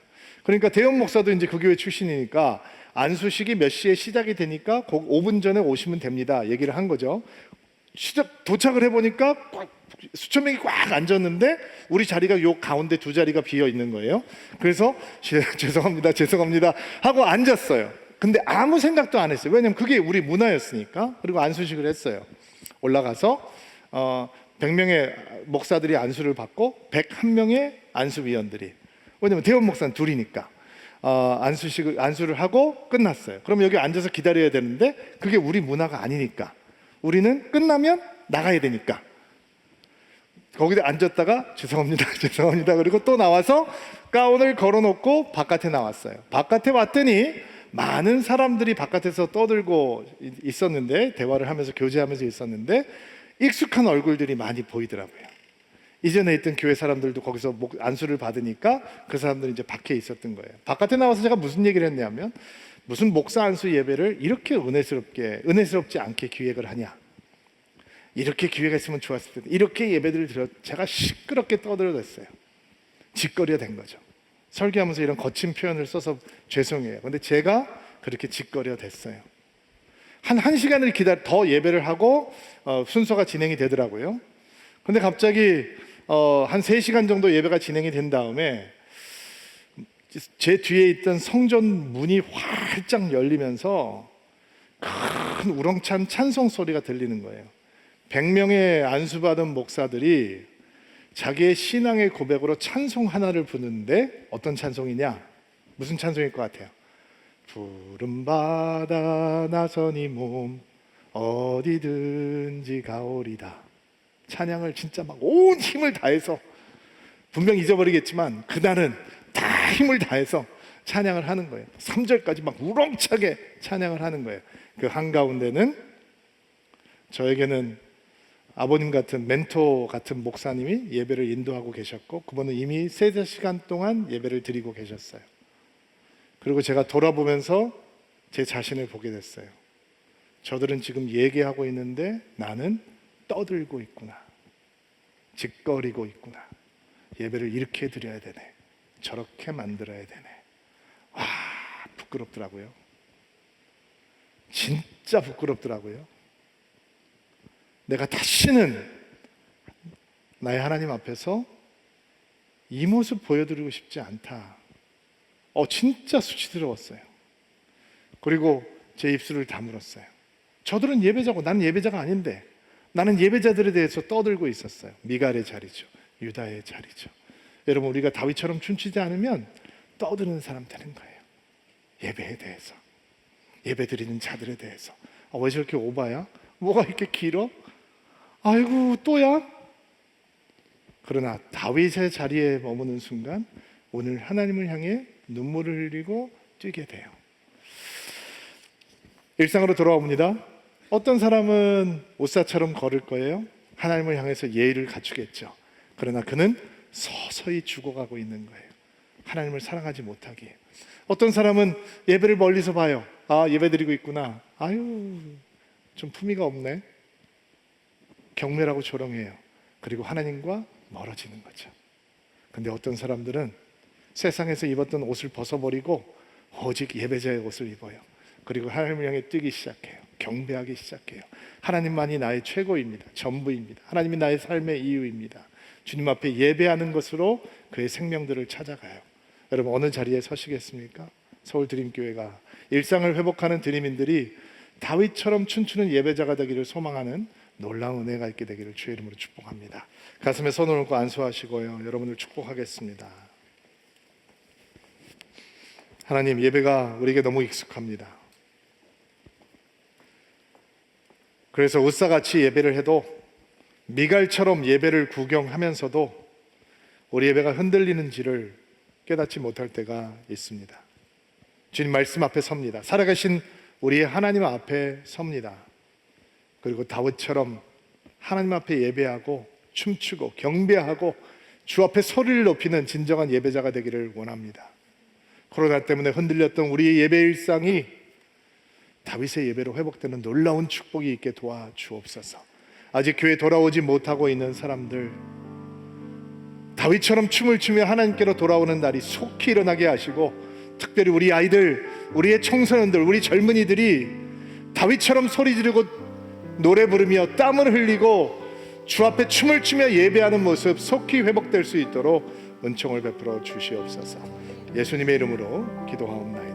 그러니까 대현 목사도 이제 그 교회 출신이니까 안수식이 몇 시에 시작이 되니까 5분 전에 오시면 됩니다 얘기를 한 거죠. 도착을 해보니까 수천 명이 꽉 앉았는데 우리 자리가 요 가운데 두 자리가 비어 있는 거예요. 그래서 죄송합니다 하고 앉았어요. 근데 아무 생각도 안 했어요. 왜냐면 그게 우리 문화였으니까. 그리고 안수식을 했어요. 올라가서 100명의 목사들이 안수를 받고 101명의 안수위원들이, 왜냐면 대원 목사는 둘이니까 안수를 하고 끝났어요. 그럼 여기 앉아서 기다려야 되는데 그게 우리 문화가 아니니까 우리는 끝나면 나가야 되니까 거기다 앉았다가 죄송합니다 그리고 또 나와서 가운을 걸어놓고 바깥에 나왔어요. 바깥에 왔더니 많은 사람들이 바깥에서 떠들고 있었는데, 대화를 하면서 교제하면서 있었는데 익숙한 얼굴들이 많이 보이더라고요. 이전에 있던 교회 사람들도 거기서 안수를 받으니까 그 사람들이 이제 밖에 있었던 거예요. 바깥에 나와서 제가 무슨 얘기를 했냐면, 무슨 목사 안수 예배를 이렇게 은혜스럽지 않게 기획을 하냐, 이렇게 기회가 있으면 좋았을 텐데 이렇게 예배들을 드려 제가 시끄럽게 떠들어댔어요. 짓거리가 된 거죠. 설교하면서 이런 거친 표현을 써서 죄송해요. 근데 제가 그렇게 짓거리가 됐어요. 한 시간을 더 예배를 하고 순서가 진행이 되더라고요. 근데 갑자기 한 3시간 정도 예배가 진행이 된 다음에 제 뒤에 있던 성전 문이 활짝 열리면서 큰 우렁찬 찬송 소리가 들리는 거예요. 100명의 안수받은 목사들이 자기의 신앙의 고백으로 찬송 하나를 부르는데 어떤 찬송이냐? 무슨 찬송일 것 같아요? 푸른 바다 나서니 몸 어디든지 가오리다. 찬양을 진짜 막 온 힘을 다해서, 분명 잊어버리겠지만 그날은 다 힘을 다해서 찬양을 하는 거예요. 3절까지 막 우렁차게 찬양을 하는 거예요. 그 한가운데는 저에게는 아버님 같은 멘토 같은 목사님이 예배를 인도하고 계셨고, 그분은 이미 3-4시간 동안 예배를 드리고 계셨어요. 그리고 제가 돌아보면서 제 자신을 보게 됐어요. 저들은 지금 얘기하고 있는데 나는 떠들고 있구나, 짓거리고 있구나. 예배를 이렇게 드려야 되네, 저렇게 만들어야 되네. 와, 부끄럽더라고요. 진짜 부끄럽더라고요. 내가 다시는 나의 하나님 앞에서 이 모습 보여드리고 싶지 않다. 진짜 수치스러웠어요. 그리고 제 입술을 다물었어요. 저들은 예배자고 나는 예배자가 아닌데, 나는 예배자들에 대해서 떠들고 있었어요. 미갈의 자리죠, 유다의 자리죠. 여러분, 우리가 다윗처럼 춤추지 않으면 떠드는 사람 되는 거예요. 예배에 대해서. 예배드리는 자들에 대해서. 왜 저렇게 오바야? 뭐가 이렇게 길어? 아이고 또야? 그러나 다윗의 자리에 머무는 순간 오늘 하나님을 향해 눈물을 흘리고 뛰게 돼요. 일상으로 돌아옵니다. 어떤 사람은 옷사처럼 걸을 거예요. 하나님을 향해서 예의를 갖추겠죠. 그러나 그는 서서히 죽어가고 있는 거예요. 하나님을 사랑하지 못하기에. 어떤 사람은 예배를 멀리서 봐요. 예배 드리고 있구나. 아유 좀 품위가 없네. 경멸하고 조롱해요. 그리고 하나님과 멀어지는 거죠. 근데 어떤 사람들은 세상에서 입었던 옷을 벗어버리고 오직 예배자의 옷을 입어요. 그리고 하나님을 향해 뛰기 시작해요. 경배하기 시작해요. 하나님만이 나의 최고입니다. 전부입니다. 하나님이 나의 삶의 이유입니다. 주님 앞에 예배하는 것으로 그의 생명들을 찾아가요. 여러분 어느 자리에 서시겠습니까? 서울드림교회가 일상을 회복하는 드림인들이 다윗처럼 춤추는 예배자가 되기를 소망하는 놀라운 은혜가 있게 되기를 주의 이름으로 축복합니다. 가슴에 손을 얹고 안수하시고요. 여러분을 축복하겠습니다. 하나님, 예배가 우리에게 너무 익숙합니다. 그래서 웃사같이 예배를 해도 미갈처럼 예배를 구경하면서도 우리 예배가 흔들리는지를 깨닫지 못할 때가 있습니다. 주님 말씀 앞에 섭니다. 살아계신 우리의 하나님 앞에 섭니다. 그리고 다윗처럼 하나님 앞에 예배하고 춤추고 경배하고 주 앞에 소리를 높이는 진정한 예배자가 되기를 원합니다. 코로나 때문에 흔들렸던 우리의 예배 일상이 다윗의 예배로 회복되는 놀라운 축복이 있게 도와주옵소서. 아직 교회에 돌아오지 못하고 있는 사람들, 다윗처럼 춤을 추며 하나님께로 돌아오는 날이 속히 일어나게 하시고, 특별히 우리 아이들, 우리의 청소년들, 우리 젊은이들이 다윗처럼 소리 지르고 노래 부르며 땀을 흘리고 주 앞에 춤을 추며 예배하는 모습 속히 회복될 수 있도록 은총을 베풀어 주시옵소서. 예수님의 이름으로 기도하옵나이다.